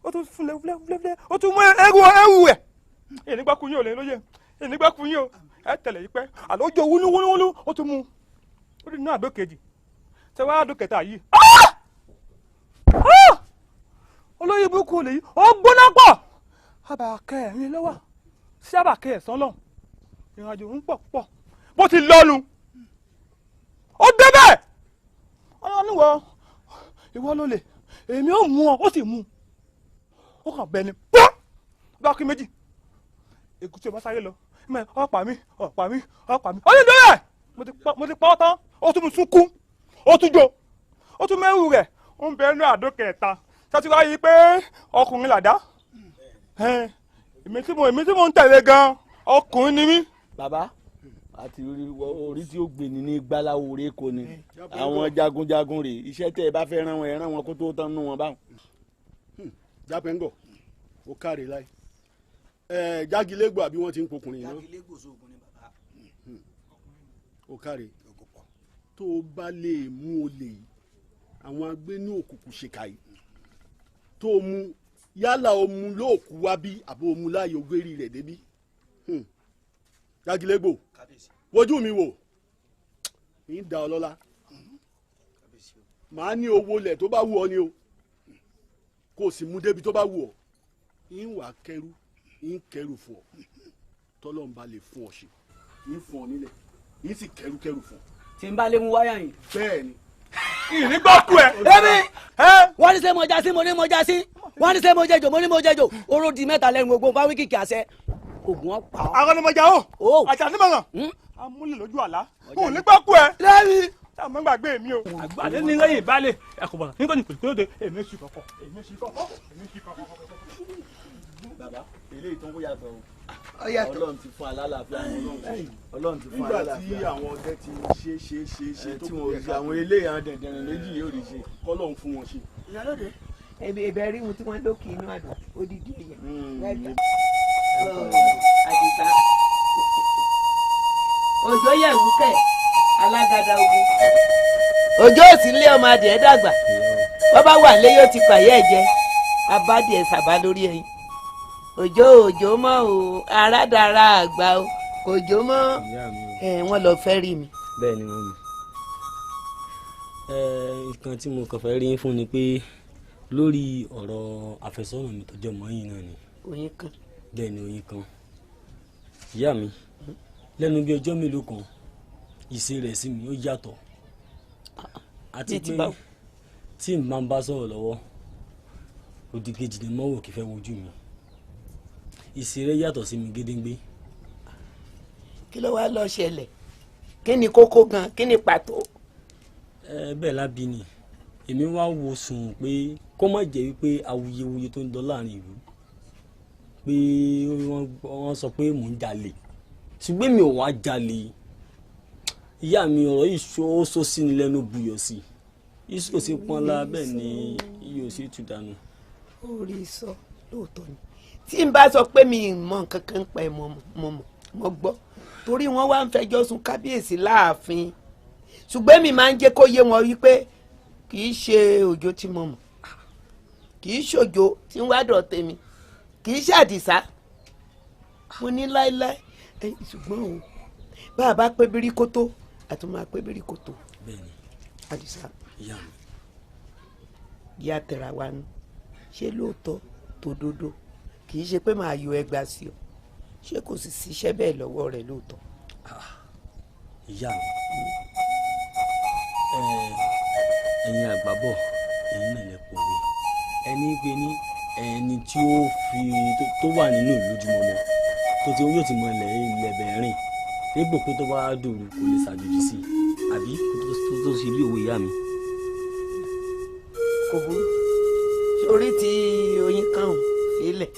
ó tún fúlẹ́fúlẹ́fúlẹ́ ó tún mú ẹrù rẹ̀ ènìgbà kun yín ò lè lóye ènìgbà kun yín o ẹ tẹ̀lé yìí pẹ́ àlójó wúlúwúlú ó tún mú ó dì ní àdó kejì tẹ wá àdó kẹta yìí olóyè burúkú lè yí ó gbóná pọ̀ abàkẹ́ ẹ̀rín lọ́wọ́ sí abàkẹ́ ẹ̀sán lọ ìrìnàjò ń pọ̀ pọ̀ bó ti lọ́nu ó débẹ̀ ọ̀nà níwọ̀ ìwọ ló lè èmi ò mú ọ ó sì mú ó kàn bẹ́ẹ̀ ni pọ́ bá kí méjì èkúté ọba sáré lọ ọ̀pá mi ọ̀pá mi ọ̀pá mi ó ní dọ́rẹ̀ mo ti pa ọ́ tán ó tún mú sunkún ó tún jó ó tún mẹ́rù rẹ̀ ó ń bẹ inú àdó kẹta ṣáàtì wáyé pé ọkùnrin làdá èmi tí mo ń tẹ̀lé gan ọkùnrin ni mí. bàbá àti orí tí ó gbé ni ní gbáláwo rẹ kò ní àwọn jagunjagun rè iṣẹ́ tẹ́ ẹ bá fẹ́ rán wọn kó tó tán nú wọn báwọn. jápẹ́ngọ̀ ó káre láì jágilégbò àbí wọ́n ti ń pokùnrin náà. jágilégbò sóògùn ni bàbá. ó káre tó o bá lè mú olè yìí àwọn agbénú òkùnkùn ṣèkà yìí tó o mú yálà o mú lóòkù wá bí àbó o mú láàyè ogérí rẹ̀ débí jágilégbò wojú mi wò ń da ọ lọ́lá màá ní owó lẹ̀ tó bá wù ọ ni o kó o sì mú débi tó bá wù ọ ń wà kẹrù ń kẹrù fún ọ tọ́lọ́mùbá lè fún ọ ṣe ń fún ọ nílẹ̀ ń sì kẹrù fún ọ. tí n bá lè mú wáyà yìí. bẹ́ẹ̀ ni. ìnígbà kú ẹ. èmi wọ́n ní sẹ́ mo já sí mo ní mo já sí wọ́n ní sẹ́ mo jẹjọ mo ní mo jẹjọ oró di mẹ́ta lẹ́nu gbogbo fáwọn kìkì àṣẹ oògùn ọ̀pá. àwọn ni mo jà ó àjà ní mọ̀ràn amúlẹ̀ lójú àlá òun nígbà kú ẹ. lẹ́yìn táwọn gbàgbé mi o. àgbàlẹ́ ní lẹ́yìn ìbálẹ̀ ẹ̀kọ́ bọ̀dọ̀ nígbà ní pèlú kúlódé èmi sì kọ̀kọ̀. bàbá ilé ìtọ́wò yàtọ̀ o. Ọ̀yàtọ̀. Ọlọ́run ti fún alálàáfíà Ọlọ́run ti fún nígbà alálàáfíà. tí àwọn ọdẹ ti ṣe tí wọn ṣe àwọn eléyìí àwọn dẹ̀dẹ̀rìn méjì yóò rí ṣe. kọ́lọ́run fún wọn ṣe. ìyálóde ẹbẹ rí ohun tí wọn lókè inú àdó odidi èèyàn àdìsá òjò yẹ̀wù kẹ̀ alágàdá ogun òjò òsì lé ọmọ adìẹ dàgbà wọ́n bá wà lé yóò ti pààyẹ́ ẹ̀jẹ̀ abádìẹ sàbá lórí ẹyin òjò mọ́ o aládàra àgbà o òjò mọ́ wọ́n lọ fẹ́ rí mi. bẹ́ẹ̀ ni wọ́n mi nǹkan tí mo kàn fẹ́ rí fún ni pé lórí ọ̀rọ̀ àfẹ́sọ́nà mi tó jẹ́ ọmọ yìí náà ni. oyin kan. bẹ́ẹ̀ ni oyin kan ìyá mi lẹ́nu bí ọjọ́ mélòó kan ìṣe rẹ̀ sí mi ó yàtọ̀ àti pé tí n máa ń bá sọ̀rọ̀ lọ́wọ́ òdì kejì ni mọ́wò kì í fẹ́ wojú mi ìṣe rẹ̀ yàtọ̀ sí mi gédéǹgbé. kí ló wá lọ ṣẹlẹ̀ kí ni kókó gan kí ni pàtó. bẹ́ẹ̀ lábí ni èmi wá wo sùn pé kó má jẹ́ wípé awuyewuye tó ń lọ láàrin ìlú pé wọ́n sọ pé mò ń jalè ṣùgbọ́n mi ò wá jalè ìyá mi ọ̀rọ̀ yìí ó sọ sí ni lẹ́nu buyọ̀ sí i kò sí pọ́nlá bẹ́ẹ̀ ni iye ò sí tù dànù. orí sọ lóòótọ́ ni tí n bá sọ pé mi mọ nǹkan kan pa ẹ̀ mọ̀ gbọ́ torí wọ́n wá ń fẹjọ́ sùn kábíyèsí láàfin ṣùgbọ́n mi máa ń jẹ́ kó yé wọn wípé kì í ṣe òjò tí mo mọ̀ kì í ṣòjò tí ń wá dọ̀tẹ̀ mi kì í ṣe àdìsá mo ní láéláé ṣùgbọ́n o bá a bá pé bíríkótó àti máa pé bíríkótó àdìsá ìyá tẹ̀ra wa nù ṣé lóòótọ́ tòdodo kì í ṣe pé màá yọ ẹgbàá sí ọ ṣé kò sì síṣẹ́ bẹ́ẹ̀ lọ́wọ́ rẹ̀ lóòótọ́. ìyá mi ẹ̀yin àgbàbọ̀ ẹ̀yin náà lè pòwe ẹni pé ní ẹni tí ó fi tó wà nínú ìlú jùmọ̀mọ́ tó ti yóò ti mọ ilẹ̀ rìn nígbò pé tó bá dòru kò lè ṣàjòjì sí i àbí tó ṣe bí òwe ìyá mi. kò burú sórí tí oyin kan sílẹ̀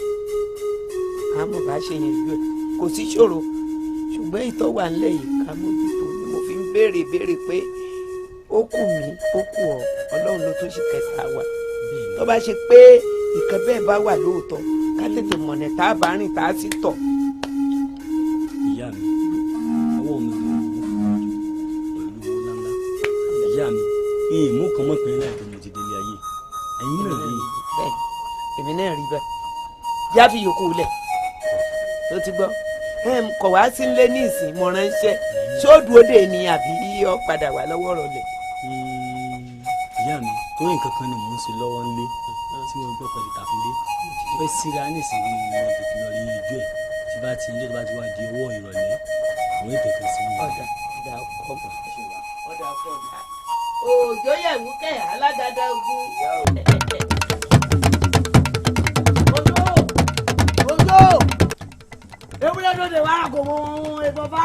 àmọ́ bá ṣe yẹn ju ẹ̀ kò sí ṣòro ṣùgbọ́n ìtọ́ wà ńlẹ̀ yìí ká mójútó ni mo fi ń béèrè pé ó kù mí ó kù ọ́ ọlọ́run ló tó ṣe kẹta wa tó bá ṣe pé nǹkan bẹ́ẹ̀ bá wà lóòótọ́ ká tètè mọ̀nà tá a bá rìn tá a sì tọ̀. ìyá mi ọwọ́ mi ló ń wú pẹ̀lú owó ńláńlá ìyá mi èèmú kan mọ̀ pé láì tó mo ti délé ayé ẹ̀yin náà rí i. bẹ́ẹ̀ èmi náà rí bẹ́ẹ̀ yá fi yòókù lẹ̀ tó ti gbọ́ kọ̀ wá sí ilé ní ìsìn mo ránṣẹ́ ṣé ó dúró dè ní àbí ó padà wá lọ́wọ́ rọlẹ̀. ìyá mi torí nǹkan kan ni mò ń ṣe lọ́wọ́ ńlé tí mo gbọ́ pẹ̀lú tàfílé pé síra nísìnyí ni mo tètè lọ rí ijó ẹ̀ tí bá ti ilé tó bá ti wá di owó ìrọ̀lẹ́ àwọn ètò kan sí mi. ọ̀dà ọkọ̀ ọ̀dà ọkọ̀ òjò yẹ̀wù kẹ̀ alágàdá ogun. òjò ewúrẹ́ tó de wàrà kò mọ wọn èèbọ̀ bá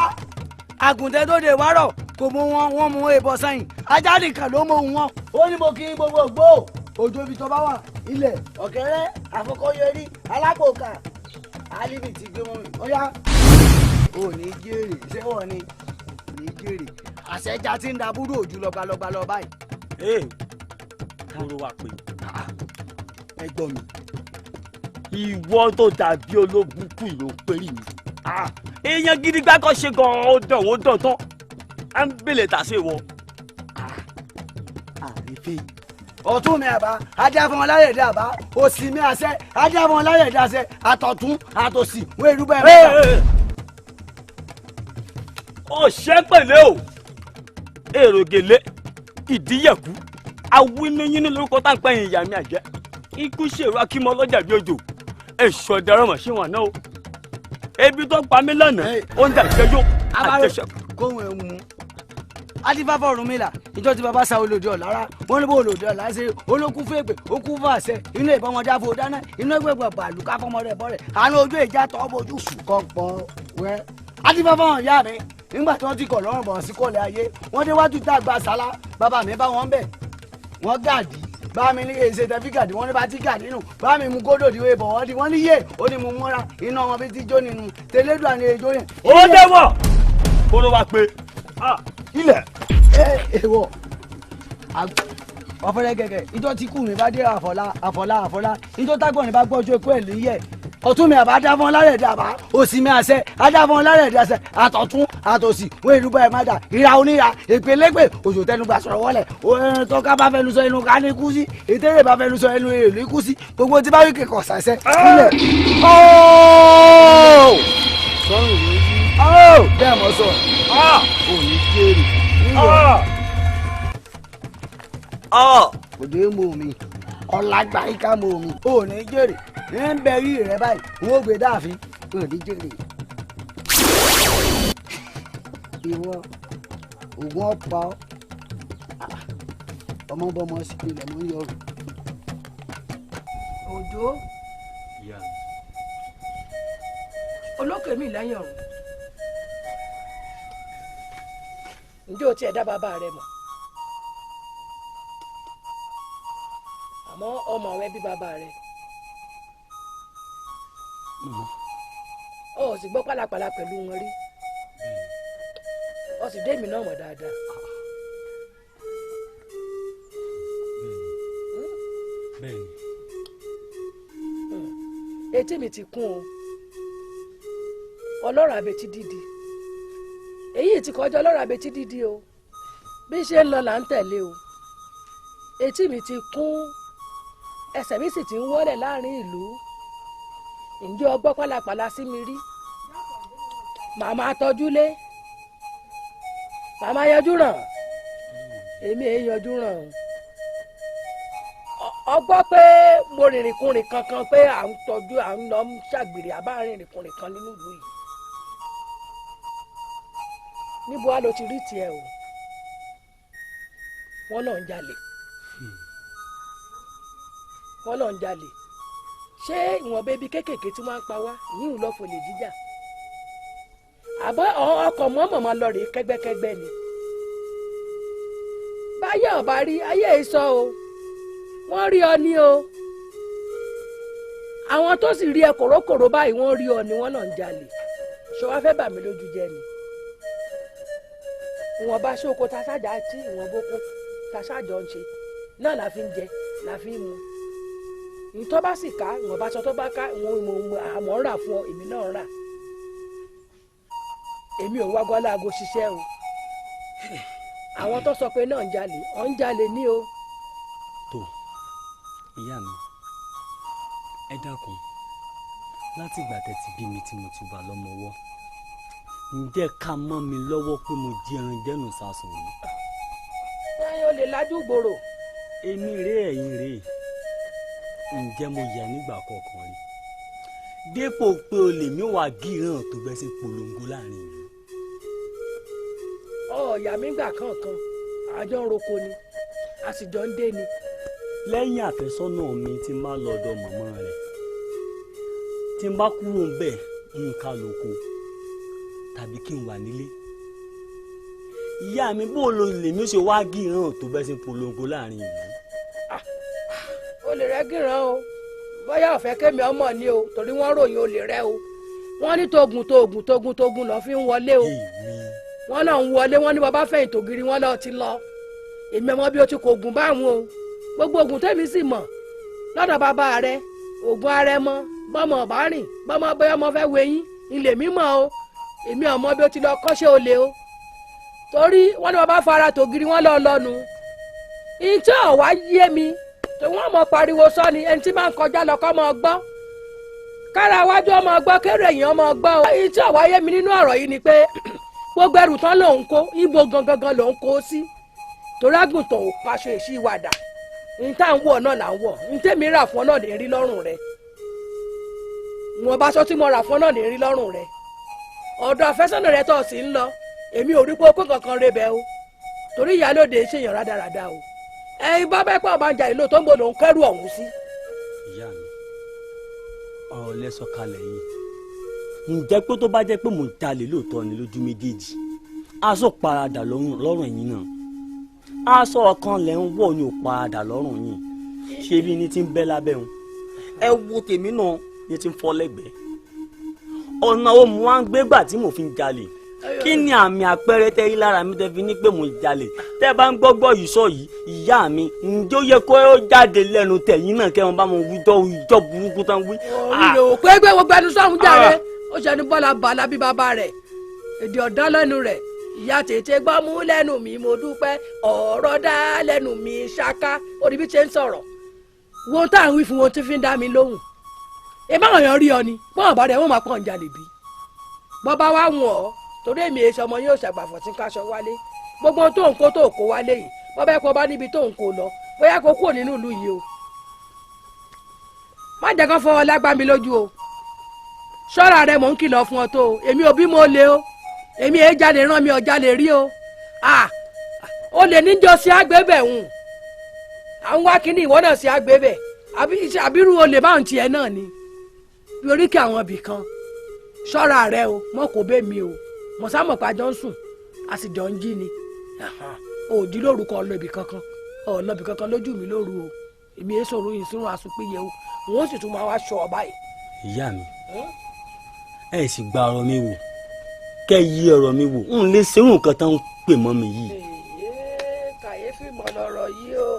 àgùntàn tó de wàrọ̀ kò mọ wọn mú èèbọ̀ sẹ́yìn ajá nìkan ló mọ wọn ó ní mo kí gbogbo gbó òjò ibi tó bá wà ilẹ̀ ọ̀kẹ́rẹ́ àfọkọ́yẹrí alákòókà alibi ti gbé wọn ọ̀yá ò ní jèrè sẹ́wọ̀n ni ò ní jèrè àṣẹjà tí ń da búrò ojú lọ́balọ́ba lọ báyìí. ee kóró wa pé ẹ gbọ́ mi. ìwọ tó dàbí ológun kù ló péré mi èèyàn gidi gbàgbọ́ ṣe gan-an ó dàn tán à ń bèlè tà sí ìwọ. àrífẹ́ ọ̀tún mi àbá adéfọn ọláyẹ̀dẹ àbá òsì mi àṣẹ adéfọn ọláyẹ̀dẹ àṣẹ àtọ̀tún àtòsì wọ́n èrú bẹ́ẹ̀ bẹ́ẹ̀. ọ̀sẹ̀ pẹ̀lẹ́ o èrò gèlè ìdíyẹ̀kú awínúyínú lórúkọ tá à ń pẹ́ yín ìyá mi àjẹ́ ikú ṣèrò akímọ ọlọ́jà bí òjò èso ọ̀daràn mọ̀ sí wọn náà o ebi tó pa mí lánàá ó ń dà ìṣẹ́jú àjẹsẹ́kù. kóhun ẹ̀ mú adífáfọ́ Ọ̀rúnmìlà ìjọ tí baba sa olòdì ọ̀lára wọn ní bó olòdì ọ̀lára ṣe olókùn fún èpè ó kún fún àṣẹ inú ìbọn wọn dáfo dáná inú ẹgbẹ́ gbàgbà àlùkà fọmọ rẹ̀ bọ́ rẹ̀ àánú ojú ìjà tọ́ bójú kọ̀pọ̀ wẹ́ adífáfọ́ hàn yá mi nígbà tí wọ́n ti kọ̀ lọ́rùn bọ̀ sí kọ́lẹ̀ ayé wọ́n déwájú tá a gba sálá bàbá mi bá wọn bẹ̀ wọ́n gàdí bá mi ní èsè tẹ́fí gàdí wọ́n ní bá ti gàdí nù bá mi mú kódò ìdíwé bọ̀ wọ́n di wọ́n ní yé ó ní mo múra iná wọn bí ti jó nínú tẹ́lẹ́dùn àni ejò yẹn. ó dé wọ̀ kó ló wá pé ilẹ̀. èèwọ̀ ọ̀fẹ́rẹ́ gẹ́gẹ́ ìjọ tí kù mí bá dé àfọlá ìjọ tágbọ̀n ní bá gbọ́jú ekú ẹ̀ níyẹ̀ ọ̀tún mi àbá dáfọ́n lárẹ̀dẹ̀ àbá òsì mi àṣẹ adáfọ́n lárẹ̀dẹ̀ àṣẹ àtọ̀tún àtòsì wọ́n ìlú báyìí má dà ìra oníra èpèlégbè òjò tẹnugbà sọ̀rọ̀ wọlé tọ́ka bá fẹnu sọ ẹnu ká ní kú sí ètèrè bá fẹnu sọ ẹnu èrè ní kú sí gbogbo tí bá wí kẹkọ̀ sàṣẹ sílẹ̀. sọ́run lójú bẹ́ẹ̀ mọ̀ sọ òní jèrè òde mọ mi ọ̀làgbà ìka mọ mi òní jèrè ń bẹ rí rẹ báyìí n ó gbé dáàfin òní jèrè. ìwọ ògùn ọ̀pá ọmọ bọmọ sí ilẹ̀ mọ́ ń yọrù. òjò olókè mi lẹ́yìn ọ̀run ǹjẹ́ o tiẹ̀ dá bàbá rẹ mọ̀ àmọ́ ọmọ rẹ bí bàbá rẹ ọ sì gbọ́ pálapàla pẹ̀lú wọn rí ọ sì dé èmi náà mọ̀ dáadáa. bẹ́ẹ̀ni. etí mi ti kún o ọlọ́run àbètí dídì èyí ti kọjá ọlọ́run àbètí dídì o bí ṣe ń lọ là ń tẹ̀lé o etí mi ti kún ẹsẹ̀ mi sì ti ń wọ́lẹ̀ láàrin ìlú ǹjẹ́ ọgbọ́ pálapàla sí mi rí màmá tọ́jú lé màmá yanjú ràn èmi èyí yanjú ràn ọgbọ́ pé mo rìnrìn kùnrin kankan pé à ń tọ́jú à ń lọ ṣàgbèrè àbá rìnrìn kùnrin kan nínú ìlú yìí níbo wá ló ti rí tiẹ̀ o wọ́n náà ń jalè wọ́n náà ń jalè ṣé ìwọ̀n bẹ́bí kéékèèké tí wọ́n ń pa wá ìyíhùn lọ́ọ́ fòlè jíjà àbọ̀ ọkọ̀ mọ́mọ́ máa lọ rèé kẹ́gbẹ́kẹ́gbẹ́ ni báyọ̀ ọ̀bá rí ayé ìsọ o wọ́n rí ọ ní o àwọn tó sì rí ẹ kòrókòró báyìí wọ́n rí ọ ní wọ́n náà ń jalè ṣé wàá fẹ́ bà mí lójú jẹ́ ni ìwọ̀n bá ṣóko tasájà tí ìwọ̀n bókó tasájọ ń ṣe náà la fi ń jẹ la fi ń mu ìtọ́ bá sì ká ìwọ̀n bá aṣọ tó bá ká ìwọ̀n àmọ́ ń rà fún ọ èmi náà ń rà èmi ò wágọ́ láago ṣiṣẹ́ o àwọn tó sọ pé náà ń jalè ọ̀ ń jalè ní o. tó ìyá mi ẹ dákun láti ìgbà tẹ́ ti bí mi tí mo ti wà lọ́mọwọ́ ǹjẹ́ ká mọ́ mi lọ́wọ́ pé mo jí ẹran jẹ́nu sásùn mi. ẹyin ò lè lajú gbòòrò. èmi rèé ẹ̀yin rèé ǹjẹ́ mo yà nígbà kọ̀ọ̀kan rí dépò pé olè mi wà gíràn tó bẹ́ sí polongo láàrin ìlú. ọ̀ọ́yà mi gbà kankan àjọ ń roko ni a sì jọ ń dé ni. lẹ́yìn àfẹ́sọ́nà mi tí n bá lọ́dọ̀ màmá rẹ̀ tí n bá kúrò ń bẹ̀ ń ká lóko tàbí kí n wà nílé ìyá mi bó lo lèmi ó ṣe wá gíràn tó bẹ́ sí polongo láàrin ìlú. olè rẹ gíràn o bóyá ọ̀fẹ́ kémi ọmọ ni o torí wọ́n ròyìn olè rẹ o wọ́n ní togun lọ fi ń wọlé o wọ́n náà ń wọlé wọ́n ní bàbá fẹ̀yìn tògiri wọ́n lọ ti lọ èmi ọmọ bí o ti kò oògùn báwọn o gbogbo oògùn tèmi sì mọ̀ lọ́dọ̀ bàbá rẹ oògùn arẹmọ bọ́mọ ọ̀bá rìn bọ́mọ bóyá ọmọ fẹ́ wẹ̀yìn ilé mímọ́ o èmi ọmọ bí o ti lọ kọ́ṣẹ́ olè o torí wọ́n ní bàbá fara tògiri wọ́n lọ lọ́nu ìtẹ́ ọ̀wá yé mi tí wọ́n mọ̀ pariwo sọ ni ẹni tí máa ń kọjá lọ kọ́ mọ́ gbọ́ kára wájú ọmọ gbọ́ kéré èèyàn ọmọ gbọ́ o ìtẹ́ ọ̀wá yé mi nínú ọ̀rọ̀ yìí ni pé gbogbo ẹrù tán lòun kó ibo gangan lòun kó sí torí àgùntàn ò paṣọ èsì ìwàdà ní tá à ń wọ̀ náà là ń wọ̀ ní tèmi rà fún ọ náà lè rí lọ́rùn rẹ wọn bá aṣọ tí mo rà fún ọ náà lè rí lọ́rùn rẹ ọ̀dọ̀ àfẹ́sọ́nà rẹ tó sì ń lọ èmi ò rí pé okó kankan rebẹ o torí ìyálóde ṣèyàn rádaràda o ẹyin bá bẹ́ẹ̀ pé ọba ń jà ìlú tó ń bò lòun kẹ́rù ọ̀hún sí. ìyá mi ọ̀rọ̀ lẹ́sọ̀ kalẹ̀ yìí ǹjẹ́ pé tó bá jẹ́ pé mò ń jalè lóòótọ́ ni lójú méjèèjì aṣọ paradà lọ́rùn ẹ̀yin náà aṣọ ọ̀kan lẹ̀ ń wọ̀ ní ò paradà lọ́rùn yìí ṣé bí ní ti ń bẹ́ lábẹ́ wọn ẹ wo tèmi náà ní ti ń fọ́ lẹ́gbẹ̀ẹ́ ọ̀nà ó mú wá ń gbégbà tí mo fi ń jalè kí ni àmì àpẹẹrẹ tẹ́ rí lára mi tẹ́ fi ní pé mo ń jalè tẹ́ bá ń gbọ́gbọ́ yìí sọ yìí ìyá mi ǹjẹ́ ó yẹ kó jáde lẹ́nu tẹ̀yìn náà kẹ́ wọn bá mo wí jọ́ burúkú tán wí. orí o pé gbé gbogbo ẹnu sọ́hún jáde ó ṣe ní bọ́lá bàálà bí bàbá rẹ̀ èdè ọ̀dán lẹ́nu rẹ̀ ìyá tètè gbọ́ mú lẹ́nu mi mo dúpẹ́ ọ̀rọ̀ dá lẹ́nu mi ṣáká orí bí ṣe ń sọ̀rọ̀ wọn tá à ń wí fún wọn tí fi ń dá mi lóhùn èmi àwọn èèyàn rí ọ ni bọ́n bá rẹ̀ wọ́n máa pọ̀ ń jalè bí bọ́ bá wá wọn ọ́ torí èmi èso ọmọ yóò ṣàgbàfọ̀ tí káṣọ wálé gbogbo tó ń kó wálé yìí bọ́ bẹ́ẹ̀ kó bá níbi tó ń kó lọ bóyá kó kúrò nínú ìlú yìí o má jẹ́ kó fọwọ́ lágbá mi lójú o ṣọ́ra rẹ mò ń kìlọ̀ fún ọ tó o èmi ò bí mo lè o èmi èé jalè rán mi ọ̀jà lè rí o o lè níjọ sí agbébẹ̀ hùn àwọn wá kínní ìwọ náà sí agbébẹ̀ àbírú olè báwọn tiẹ̀ náà ni bí oríkì àwọn ibì kan ṣọ́ra rẹ o mọ kò bẹ́ mi o mọ̀ sámọ̀ pa jọ ń sùn a sì jọ ń jí ni òdì lórúkọ ọlọ́bì kankan ọlọ́bì kankan lójú mi lóru o èmi èé sọ̀rọ̀ yìí sínú àsùnpìyẹ o wọ́n sì tún máa wá ṣọ ọ báyìí. ìyá mi ẹ sì gba ọ̀rọ̀ mi wò kẹ́ yí ọ̀rọ̀ mi wò n lè ṣerú nǹkan tán ń pè mọ́ mi yìí. kàyéfì mọ̀ lọ́rọ̀ yìí o.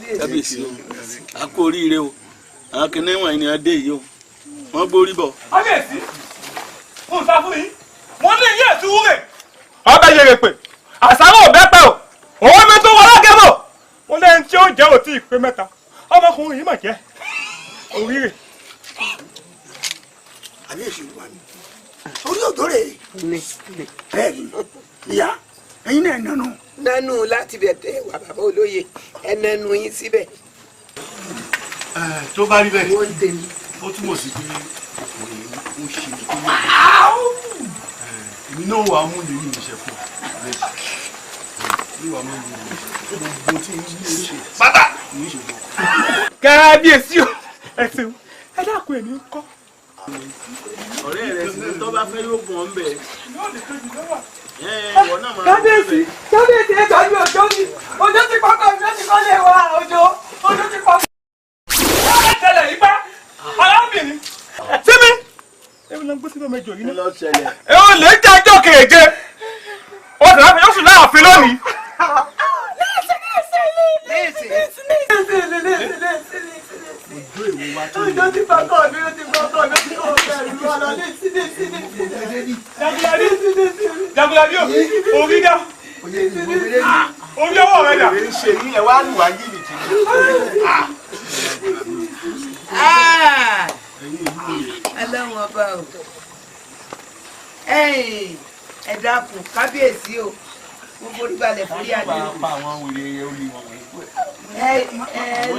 kábíyèsí o a kú oríire o àwọn kìnìún wọn ènìyàn dé yìí o wọn gbórí bọ. kábíyèsí mo ń sá fún yín wọn ní iye ìtúwúrè ọbẹ̀ yèrè pé àṣàrò òbẹ́pẹ́ o òun mi tó wọlé gẹ́bọ̀ wọn lẹ́yìn tí ó jẹ́ òtí ìpè mẹ́ta ọmọkùnrin yìí mà jẹ́ oríire. kábíyèsí wa ni orí òjò rè bẹ́ẹ̀ ni ìyá ẹ̀yin náà nánú. nánú láti bẹ̀ tẹ̀ wá bàbá olóye ẹ̀ nánú yín síbẹ̀. tó bá rí bẹ́ẹ̀ ó túmọ̀ sí pé ọkùnrin ń ṣe tó lè èmi náà wà á mú lè rí ìṣẹ́ fún ọ wà á mú lè rí ìṣẹ́ gbogbo tí ń lè ṣe bàbá ní ìṣòro. kábíyèsí o ẹ ṣeun ẹ dákun èmi ń kọ́. ọ̀rẹ́ rẹ̀ sì ni tó bá fẹ́ yóò gùn ọ́n bẹ̀. kábíyèsí ẹ tọ́jú òjò mi òjò ti kọ́kọ́ mi ó ti kọ́ lé wa òjò ti kọ́kọ́. wọ́n á tẹ̀lé ipá arábìnrin síbi èmi ló ń gbé sínú mẹ́jọ yìí náà. ẹ ò lè jẹ́ ẹjọ́ kéèké ó sì láfi oṣù náà fi lónìí. òjò ti kọ́kọ́ mi ó ti kọ́kọ́ mi ó ti kọ́ bẹ̀rù ọ̀nà ní sídìí. jagunlabi orí dá orí ọwọ́ rẹ dà. ṣe ní ẹ wá lù wá jìbìtì. ẹlẹ́wọ̀n ọba o ẹ dákun kábíyèsí o mo forí balẹ̀ forí àdé o.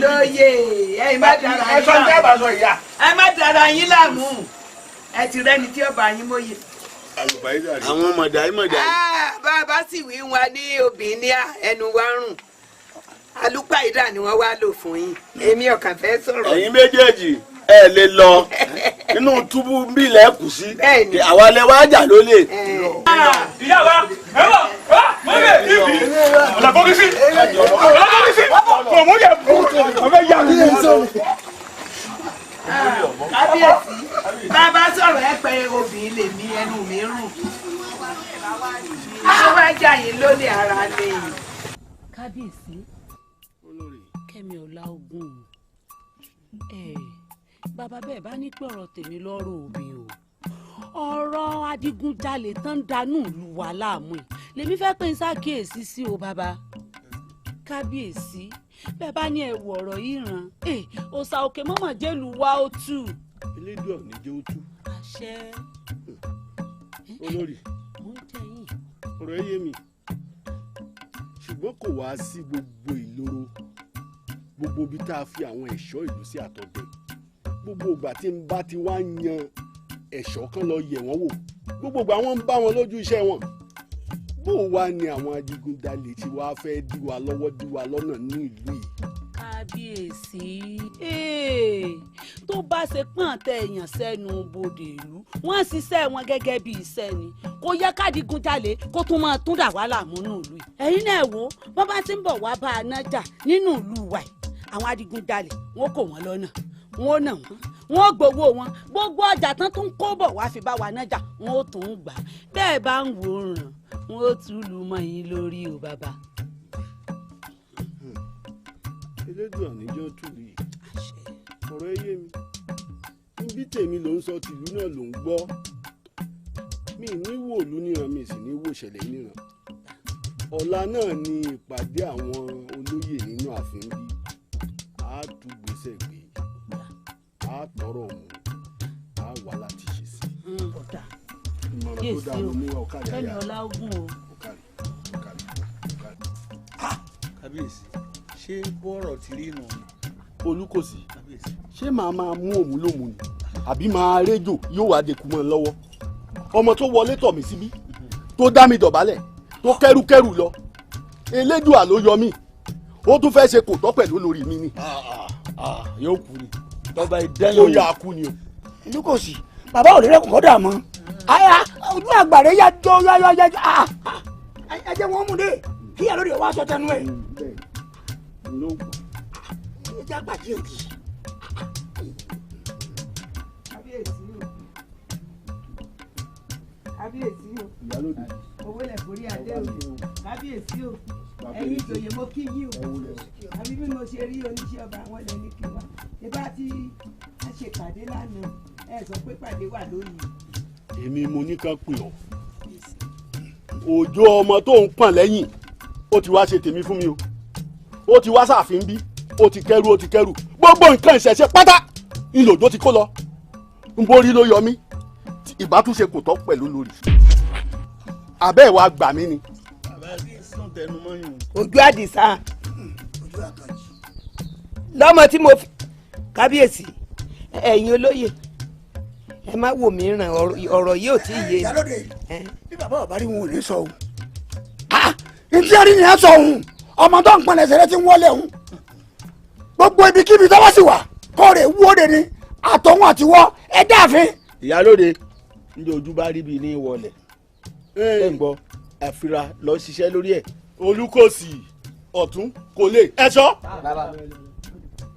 lóye ẹ má dára yín láàmú ẹ ti rẹ́ni tí ọba yín mọ́yè. àwọn mọ̀dáì. bàbá sì wí wọn ní obìnrin ní ẹnu wa rùn alúpàídà ni wọ́n wá lò fún yín èmi ọ̀kàn fẹ́ sọ̀rọ̀. ẹ̀yin méjèèjì ẹ lè lọ inú túbú bí ilẹ̀ kù sí àwa lẹ wá jà lólè. ìyá wa ẹ wà wọ́n lè níbi ọ̀làbọ̀bísí kò mú yẹ ọ̀fẹ́ yà mí. kábíyèsí bàbá sọ̀rọ̀ ẹ pé obìnrin lèmi ẹnu mi rùn ó wá jà yín lólè ara ni. kábíyèsí kẹ́mi ọ̀la ogun bàbá bẹ́ẹ̀ bá ní pé ọ̀rọ̀ tèmi lọ́rùn òbí o ọ̀rọ̀ adigunjalè tán dànù lù wá láàmú ẹ̀ lèmi fẹ́ pé n ṣàkíyèsí sí o bàbá kábíyèsí bẹ́ẹ̀ bá ní ẹ̀wù ọ̀rọ̀ yìí ràn òòṣà òkè mọ́mọ́ jẹ́lu wá ó tù. elédùn ọ̀nì jẹ́ ó tú. àṣẹ. olórí ọ̀rọ̀ ẹ yé mi ṣùgbọ́n kò wá sí gbogbo ìloro gbogbo ibi tá a fi àwọn ẹ̀ṣọ́ ìlú sí àtọ̀dẹ gbogbo ìgbà tí n bá ti wá yan ẹ̀ṣọ́ kan lọ yẹ̀ wọ́n wò gbogbo àwọn ń bá wọn lójú iṣẹ́ wọn bó wá ni àwọn adigunjalè tí wàá fẹ́ dí wa lọ́wọ́ dí wa lọ́nà ní ìlú yìí. kábíyèsí tó bá ṣe pọ́n tẹ èèyàn sẹ́nu bodè ìlú wọ́n ṣiṣẹ́ wọn gẹ́gẹ́ bí iṣẹ́ ni kò yẹ kádìgunjalè kó tún máa tún dà wá láàmú nínú ìlú yìí. ẹ̀yin náà wò wọ́n bá ti ń bọ̀ wá bá a náà jà nínú ìlú wa yìí àwọn adigunjalè wọ́n kò wọ́n lọ́nà wọ́n nà wọ́n gbowó wọn gbogbo ọjà tán tún kó bọ̀ wá fi bá wa náà jà wọ́n ó tún gbà bẹ́ẹ̀ bá ń wò ó ràn wọ́n ó tún lù mọ́ yín lórí o bàbá. elédùn àníjọ́ tù rí ọ̀rọ̀ ẹ yé mi níbi tèmi ló ń sọ tìlú náà ló ń gbọ́ mi ní wò lú níran mi sì ní wò ṣẹlẹ̀ níran ọ̀la náà ni ìpàdé àwọn olóyè nínú ààfin bí a tún gbèsè gbé a tọrọ mu a wà láti ṣe sí. ìmọ̀ràn tó dáa ló mú ọ̀kadì àyà ọ̀kadì. kábíyèsí ṣé bọ́ọ̀rọ̀ ti rí nù. olùkọ́sí ṣé màá máa mú òmùlòmù ni àbí máa rédò yóò wá dẹkùn mọ́ ẹ lọ́wọ́ ọmọ tó wọlé tọ̀ mí síbí tó dá mi dọ̀bálẹ̀ tó kẹ́rùkẹ́rù lọ elédùà ló yọ mí ó tún fẹ́ ṣe kò tọ́ pẹ̀lú lórí mi ni. yóò kú ni tọ́ba ìdẹ́yìn ó yà á kú ni o. olùkọ́sí bàbá ò lè rẹ́kùn kọ́ dà mọ́ àyà ojú àgbàdo yá jọ yá ẹ jẹ́ wọ́n mú dé kí ẹ lórí ọwọ́ aṣọ tẹnu ẹ̀. ẹ jẹ́ àgbàjì òkè. kábíyèsí o owó lẹ̀ forí adé o kábíyèsí o ẹ̀yin ìjòyè mo kí yín o àbí bí mo ṣe rí oníṣẹ́ ọba àwọn ilẹ̀ ní kí wá ibà tí a ṣe pàdé lánàá ẹ sọ pé pàdé wà lónìí. èmi mo ní ká pè ọ́ òjò ọmọ tó ń pọ̀n lẹ́yìn ó ti wá ṣe tèmi fún mi o ó ti wá sáàfin bí ó ti kẹ́rù gbogbo nǹkan ìṣẹ̀ṣẹ̀ pátá ìlòjó ti kó lọ ń borí ló yọ mí ìbátúnṣe kò tọ́ pẹ̀lú lórí abẹ́ ìwà gbà mí ni. ojú àdìsá lọ́mọ tí mo fi kábíyèsí ẹ̀yin olóyè ẹ má wò mí ràn ọ̀rọ̀ yìí ò tí ì yé. ìyálóde bí bàbá ọba rí wọn ò ní sọ òun ntí ẹni ni ẹ sọ òun ọmọ tó ń pọn ẹsẹ̀ rẹ ti ń wọlé òun gbogbo ibikíbi tó bá sì wà kọ́ rẹ̀ wúwo de ni àtọ̀hún àtiwọ́ ẹ dáàfin. ìyálóde ní ojú bá rí bi ní ìwọlẹ̀ ẹ ń gbọ́ àfira lọ ṣiṣẹ́ lórí ẹ̀. olùkọ́sí ọ̀tún kò lè ẹ̀ṣọ́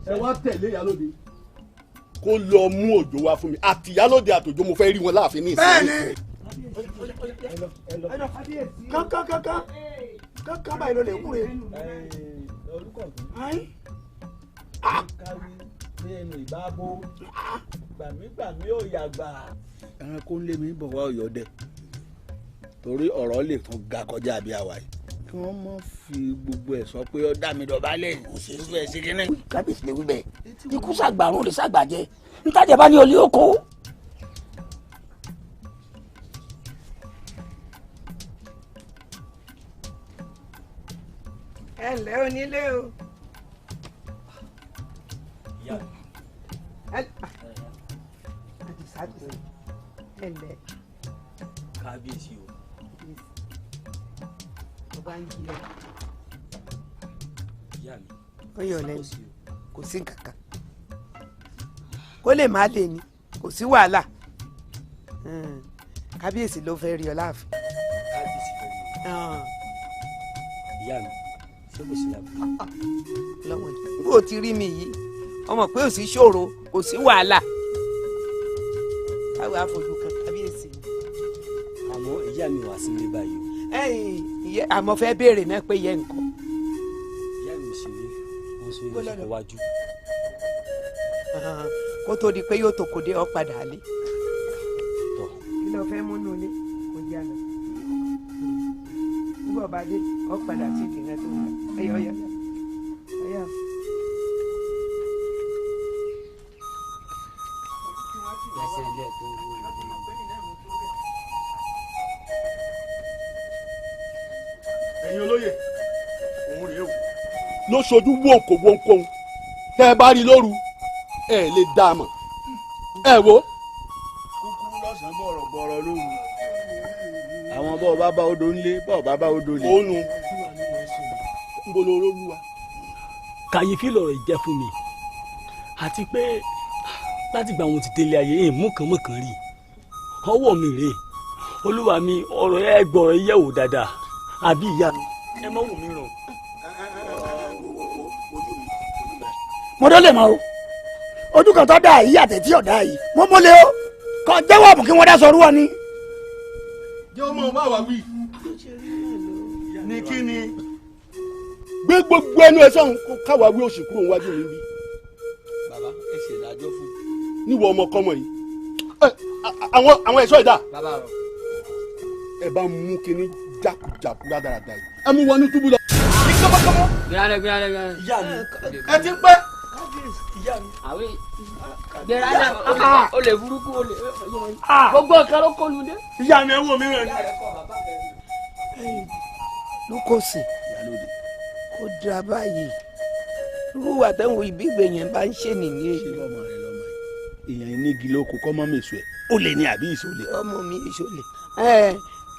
ẹ wá tẹ̀lé ìyálóde kó lọ mú òjò wá fún mi àti ìyálóde àtòjò mo fẹ́ rí wọn láàfin ní ìsinmi. bẹ́ẹ̀ni kankan báyìí ló lè kúre. ní ẹnu ìbábo gbàmígbàmí ò yàgbà. ẹranko ń lé mi bọ̀ wá ọ̀yọ́ dẹ̀ torí ọ̀rọ̀ lè tún ga kọjá bí àwa yìí kí wọ́n mọ̀ fi gbogbo ẹ̀ sọ pé ó dá mi dọ̀bálẹ̀ ìṣèlú ẹ̀ sí kínní. kábíyèsí lè wí bẹ́ẹ̀ ikú ṣàgbàrún lè ṣàgbàjẹ́ ntájà bá ní olè oko. ẹ ǹlẹ́ onílé o. àdìsá ẹ ǹlẹ́. kábíyèsí o. ọba ń jí ọ. ìyá mi. ó yọ lẹ́nu kò sí nǹkankan kó lè má lè ní kò sí wàhálà kábíyèsí ló fẹ́ rí ọ láàfin. kábíyèsí fẹ́ rí ọ. ìyá mi ṣé kò sí lábẹ́. lọ́wọ́ ni bó o ti rí mi yìí ọmọ pé ò sí ṣòro kò sí wàhálà báwo àfojú kan kábíyèsí. àmọ́ ìyá mi wà sí ilé báyìí o. àmọ́ fẹ́ béèrè náà pé yẹ nǹkan. ìyá mi ò sí ilé wọ́n sún ilé ìṣòro wájú. kó tó di pé yóò tó kò dé ọ padà lé. kí ló fẹ́ múnú ilé kò já lọ. nígbà bá dé ọ padà sí ìdìrẹ́ tó ń lọ ọyọ. ẹ̀yin olóyè òun rèé o ló ṣojú wọ́nkóhun tẹ́ ẹ bá rí lóru ẹ lè dá a mọ̀ ẹ wo. kúkú lọ bá bá odò ńlé bọ́ọ̀ bá bá odò lè. òun nù ń bolo olúwa. kàyéfì lọ̀rọ̀ ìjẹ́ fún mi àti pé láti gba àwọn ti délé ayé èèmú kan mọ̀kàn rí ọwọ́ mi rèé olúwa mi ọ̀rọ̀ ẹ gbọ́rọ̀ yẹ̀ wò dáadáa àbí ìyá mi ẹ má wù mí ràn. mo dọ́ lè mọ o ojú kan tó dà yìí àtẹ̀tí ọ̀dà yìí mo mọ́lẹ̀ o kò jẹ́wọ́ ọ̀mù kí wọ́n dá sọ orúwọ ni. jẹ́ ọmọ bá wà wí. ní kí ni gbé gbogbo ẹnu ẹ sọ̀hún káwa wí òsì kúrò níwájú mi bí. bàbá ẹ ṣe ìdájọ́ fún. níwọ ọmọ kọ́mọ yìí àwọn ẹ̀ṣọ́ ìdá ẹ bá mú kinní jákujàku dáadáa yìí ẹ mú wọnú túbú lọ. ní kọ́mọkọ́mọ. gbẹ́rẹ́ ìyá mi ẹ ti pẹ́. ìyá mi. àwẹ̀ gbẹ́rẹ́ o lè burúkú o lè gbogbo nǹkan ló kọlu dé. ìyá mi ẹ wò mí rẹ. lukosi kò dra báyìí irú àtẹ̀wò ìbígbé yẹn bá ń ṣe nìyí èyí. èèyàn nígi lóko kọ́mọ́ mèso ẹ̀ ó lè ní àbí ìṣòlè. ọmọ mi ìṣòlè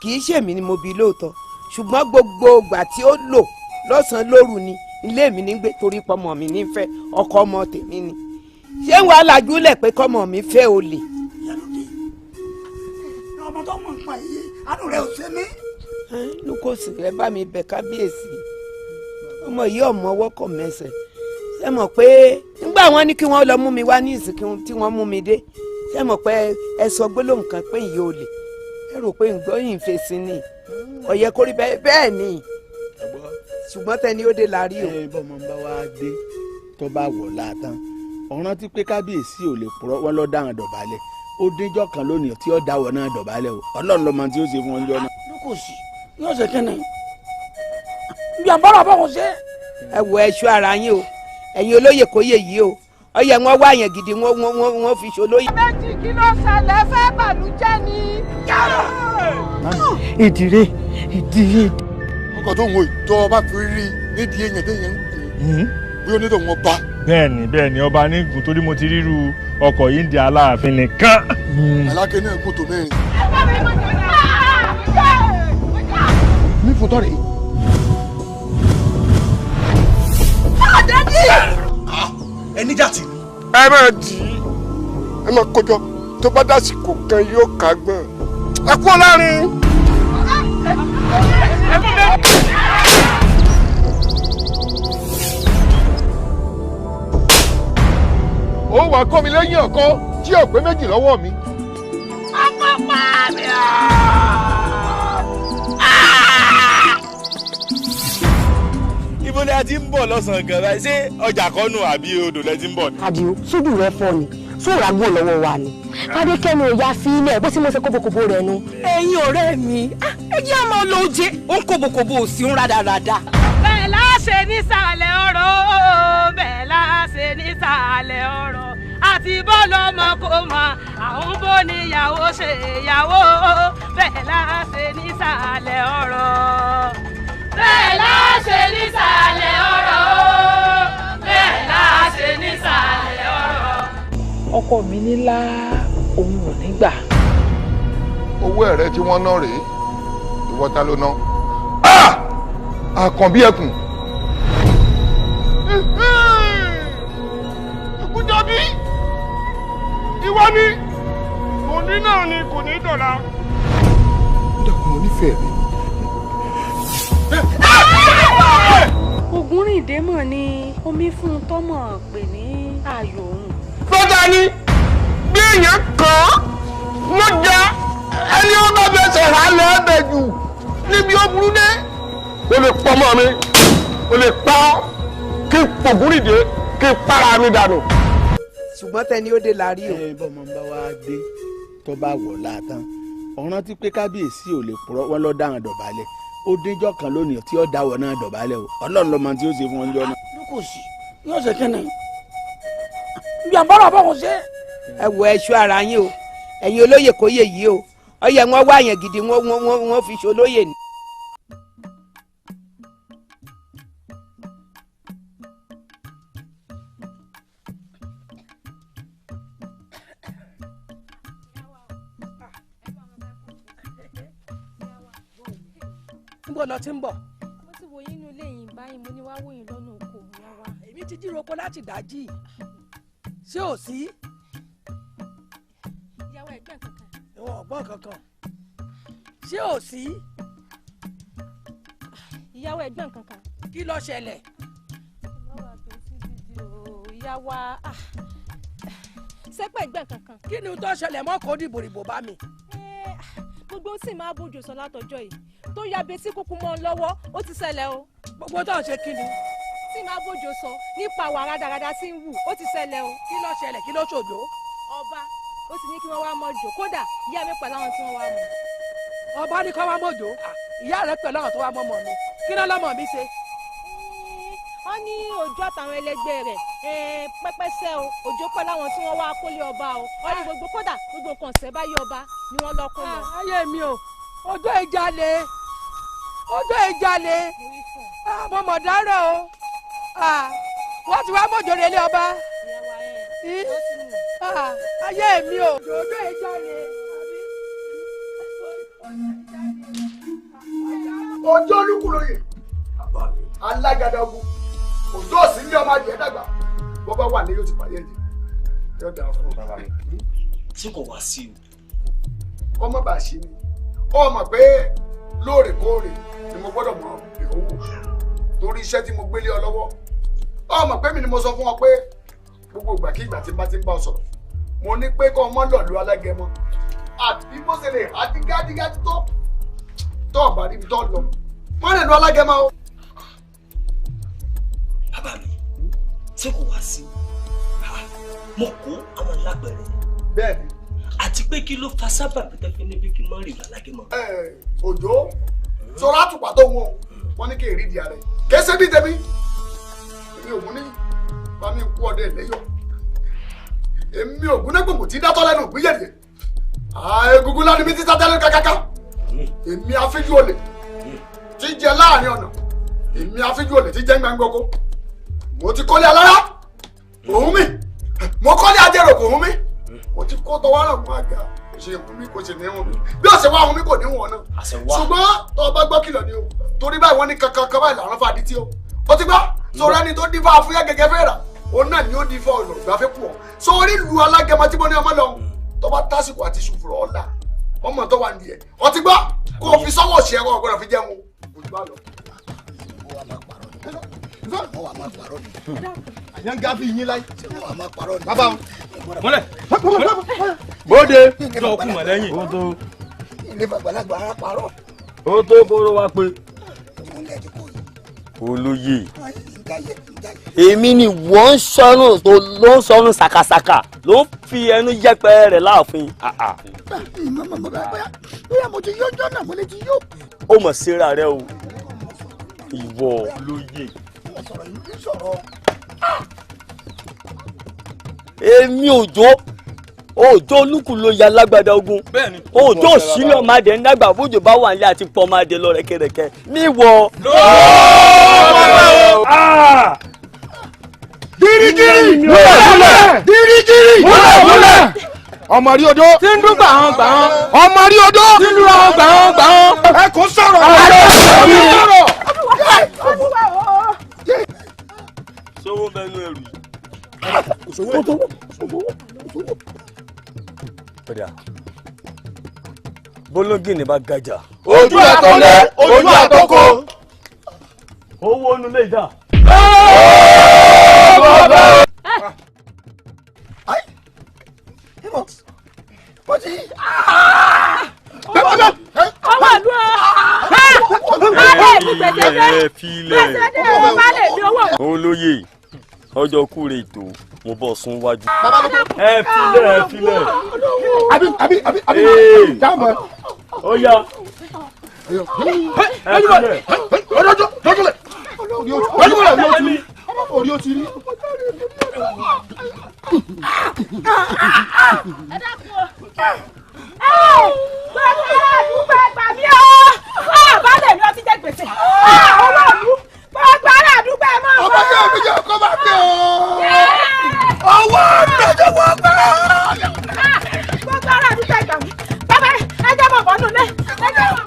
kì í ṣèmi ni mo bí lóòótọ́ ṣùgbọ́n gbogbo ìgbà tí ó lò lọ́sàn-án lóru ni ilé mi ní gbé torí pọ́mọ mi ní fẹ́ ọkọ ọmọ tèmi ni ṣé wàá lajú lẹ̀ pé kọ́mọ mi fẹ́ olè. ọmọ tó mọ̀ nípa yìí àánú rẹ̀ ò ṣe mí. lukosi rẹ bá mi bẹ̀ kábíyèsí ọmọ yìí ọmọ ọwọ́ kọ̀ mẹ́sẹ̀ ṣé mọ̀ pé nígbà wọn ní kí wọ́n lọ mú mi wá ní ìsìn tí wọ́n mú mi dé ṣé mọ̀ pé ẹ sọ gbólóhùn kan pé ìyá olè ẹ rò pé ǹgbọ́yìn fèsì ni ọ̀yẹ́ kórí bẹ́ẹ̀ ni ṣùgbọ́n tẹni ó dé la rí o. bọ́mọ bá wá dé tó bá wọ̀ láàtàn ọ̀ràn tí pé kábíyèsí ò lè purọ́ wọn lọ́ọ́ dáhùn dọ̀bálẹ̀ ó déjọ́ kan lónìí tí ó dáwọ̀ náà dọ̀bálẹ̀ o ọlọ́run ló mọ tí ó ṣe fún ọjọ́ náà. lukosi yóò ṣe kí ni bí àbọ̀rọ̀ bọ̀ wọ́n ṣe. ẹ wo ẹṣọ ara yín o ẹ̀yin olóyè kò yè yìí o ọyẹ wọn wá yẹn gidi wọn fi ṣolóyè. méjì kí ló ṣẹlẹ̀ fẹ́ bàlújẹ́ ni. ìdíre ìdíre. ọkọ̀ tó ń wo ìtọ́ ọba fi rí nídìí èèyàn tó yẹn ń gùn bí onídọ̀ wọn bá. bẹ́ẹ̀ni ọba ní gùn torí mo ti ríru ọkọ̀ yìí ń di aláàfin nìkan. alákẹ́ náà gùn tó mẹ́rin. ní fòtọ́ rèé. ẹni jàtì. ẹ máa dì í ẹ máa kójọ tó bá dásìkò kan yóò ká gbọ́n ẹ kú ọlọ́rin. ó wàá kọ́ mi lẹ́yìn ọ̀kan tí ò pé méjì lọ́wọ́ mi. ọmọ pa mi ọ́. ibo ni a ti ń bọ̀ lọ́sàn-án gan báyìí ṣé ọjà kọ́nù àbí odò lẹ ti ń bọ̀ ni. àdìo sójú rẹ fọ ni sóòrà gbọ́ lọ́wọ́ wa ni fadékẹ́mi ò ya fi ilẹ̀ bó sì mo ṣe kóbókóbó rẹ nu. ẹ̀yin ọ̀rẹ́ mi ẹ jẹ́ àmọ́ lóúnjẹ ó ń kóbókóbó òsì ń rádaràda. bẹ́ẹ̀ láṣẹ nísàlẹ̀ ọ̀rọ̀ bẹ́ẹ̀ láṣẹ nísàlẹ̀ ọ̀rọ̀ àti bọ́lọ́mọ kò mọ àwọn bó níyàwó ṣe ìyàwó bẹ́ẹ̀ láṣẹ nísàlẹ̀ ọ̀rọ̀ bẹ́ẹ̀ láṣẹ nísàlẹ̀ ọ̀rọ̀ bẹ́ẹ̀ láṣẹ nísàlẹ̀ ọ̀rọ̀. ọkọ mi nílá òun ò ní gbà. owó ẹ̀rẹ́ tí wọ́n ná rèé ìwọ ta ló ná. àkànbí ẹkùn. Kújọbí ìwọ ni òní náà ni kò ní dọ̀la. dàkún mo nífẹ̀ẹ́ rẹ. Ògúnrìndé mọ̀ ni omi fún un tọ́mọ̀ pè ní ayò òun. lọ́jà ni bí èèyàn kàn án lọ́jà ẹni ó bá fẹsẹ̀ hálẹ̀ ẹ̀bẹ̀ jù níbi ó burú dé. o lè pọ́ mọ́ mi o lè pa ọ́ kí n pògúnrìndé kí n para mi dànù. ṣùgbọ́n tẹni ó dé la rí o. bọ́mọ bá wá dé tó bá wọ̀ láàtàn ọ̀ràn tí pé kábíyèsí ò lè purọ́ wọn lọ́ọ́ dáhùn dọ̀bálẹ̀ ó déjọ́ kan lónìí tí ó dáwọ̀ náà dọ̀bálẹ̀ o ọlọ́run ló mọ tí ó ṣe fún ọjọ́ náà. lukosi yóò ṣe kí ni bí àbọ̀rọ̀ bọ̀ wọ́n ṣe. ẹ wo ẹṣọ ara yín o ẹ̀yin olóyè kò yè yìí o ọyẹ wọn wá yẹn gidi wọn fi ṣolóyè ni. bó lọ ti ń bọ̀. mo ti wò yín inú ilé yìí báyìí mo ní wá wò yín lọ́nà oko ìyá wa. èmi ti jíròkó láti dájí ṣé ò sí. ìyàwó ẹ̀gbọ́n kankan. ìwọ̀n ọ̀gbọ́n kankan ṣé ò sí. ìyàwó ẹ̀gbọ́n kankan. kí ló ṣẹlẹ̀. ìyá wa sẹ́pẹ̀ ẹ̀gbọ́n kankan. kí ni tó ṣẹlẹ̀ mọ́ kó dìbòrìbò bá mi. gbogbo sì máa bójú sọ látọjọ́ yìí tó ya betí kúkú mọ́ ọ lọ́wọ́ ó ti ṣẹlẹ̀ o. gbogbo tó ń ṣe kí ni. tí máa bójú sọ nípa wà rádaràda sí ń wù ó ti ṣẹlẹ̀ o. kí ló ṣẹlẹ̀ kí ló ṣòjó. ọba ó ti ní kí wọ́n wá mọ́jò kódà ìyá mi pẹ̀lú àwọn tí wọ́n wá mọ́. ọba ní kó wá mọ́jò ìyá rẹ̀ pẹ̀lú àwọn tó wá mọ́ mọ́ mi kí ló lọ́mọ mi ṣe. wọ́n ní òjò àtàwọn ẹlẹgbẹ́ rẹ̀ pẹ́pẹ́sẹ́ o òjò pẹ̀lú àwọn tí wọ́n wá kólé ọba o wọ́n ní gbogbo kódà gbogbo kan ṣẹ́ báyé ọba ni wọ́n lọ kó lọ. ayé mi o ọjọ́ ìjàlè mo mọ̀ dárò o wọ́n ti wá mọ̀jọ́ relé ọba ayé mi o ọjọ́ ìjàlè. ọjọ́ olúkúlóye alágàdàgún òjò òsì ní ọmọ adìẹ dàgbà bọ́ bá wà ní yóò ti parí ẹ̀jẹ̀ yóò dára fún bàbá mi. tí kò wá sí o. ọmọ bá a ṣe ni ọ mọ̀ pé lóòrèkóòrè ni mo gbọ́dọ̀ mọ ìhòòhò torí iṣẹ́ tí mo gbélé ọ lọ́wọ́ ọ mọ̀ pé mi ni mo sọ fún ọ pé gbogbo ìgbàkigbà tí n bá ti ń bá ọ sọ̀rọ̀ mo ní pé kọ́ ọmọ lọ̀lú alágẹmọ àbí bó ṣe lè adigadígá tó ọ̀bà níbi tó lọ wọ́n lè lu alágẹmọ o. bàbá mi tí kò wá sí mo kó àwọn lágbẹ̀rẹ̀. bẹ́ẹ̀ni. àti pé kí ló fa sábàbí tẹ́fẹ́ níbi kí n má rí alágẹmọ. òjò sọ̀rọ̀ àtùpà tó wọn ní kí èrè di ààrẹ kése bí tèmi èmi ògùn ní bámi kú ọdẹ lẹ́yọ̀ èmi ògùn ní gbòǹgbò tí dátọ́ lẹ́nu ògbíyẹ̀dẹ̀ egungun láti mi ti sátẹ́lẹ̀ kákáká èmi afíjú olè tí jẹ láàrin ọ̀nà èmi afíjú olè tí jẹ́ gbàngbọ́kọ́ mo ti kọ́lé alára òun mi mo kọ́lé ajẹ́rò kò hún mi mo ti kó tọwọ́ náà fún àgbà kò ṣe hún mi kò ṣe ní hún mi bí ó ṣe wá hún mi kò ní wọn náà ṣùgbọ́n tó o bá gbọ́ kìlọ̀ ni o torí báyìí wọ́n ní kankan kan báyìí làwọn fàdí tí o ó ti gbọ́ sọ̀rọ̀ ẹni tó dín fún afúyẹ́ gẹ́gẹ́ fẹ́ rà òun náà ni ó dín fún ọ̀nà ìgbafẹ́ kù ọ́ sórí lu alágẹmọ tí mo ní ọmọ lọ tó bá tásìkò àti ṣùfùrọ̀ ọ̀la ọmọ tó wà nìyẹn ó ti gbọ́ kó o fi sọ́wọ́ ṣe ẹ̀rọ ọ̀gbọ́dọ̀ fi jẹun kò jù bá lọ. àyànga fi yín láyé. bàbá o mọ́lẹ̀ bóde lọ kú mọ̀ lẹ́yìn. ó tó ilé bàgbàlagbà ara parọ́. ó tó kóró wá pé olóyè èmi ni wọ́n ń sọnù tó ló ń sọnù ṣàkàṣàkà ló ń fi ẹnu yẹpẹrẹ rẹ̀ láàfin. bóyá mo ti yọjọ́ náà mo lè ti yó. ó mọ̀ síra rẹ o ìwọ olóyè. èmi òjò olúkú ló ya lágbádá ogun òjò sílẹ̀ máa dẹ̀ nígbà bójú bá wà nílé àti pọ̀ máa dẹ̀ lọ rẹ̀kẹ̀rẹ̀kẹ̀ mi wọ. girigiri múlẹ̀ girigiri múlẹ̀ ọmọ rí odó tí ń dún gbàhán ọmọ rí odó tí ń dún gbàhán ẹ kò sọ̀rọ̀ sówó bẹnu ẹrù yìí. bólógì ní bá gàjà. ojú àtọlẹ ojú àtọkọ. owó onú lè dà. olóyè ọjọ́ kúrè ètò mo bọ̀ sún wájú. ẹ filẹ̀. àbí jáàmù ó yá. ẹ filẹ̀. orí ó ti rí. gbà mí o balẹ̀ mi ó ti jẹ gbèsè owó ìlú gbogbo ará àdúgbò ẹ máa ọba yóò fi jẹ ọkọ bá dé o owó ìdájọ́ wọ́n gbà. gbogbo ará àdúgbò ẹ gbà mí bàbá ẹ jẹ́ mọ̀ bọ́nú lé ẹ jẹ́ mọ̀.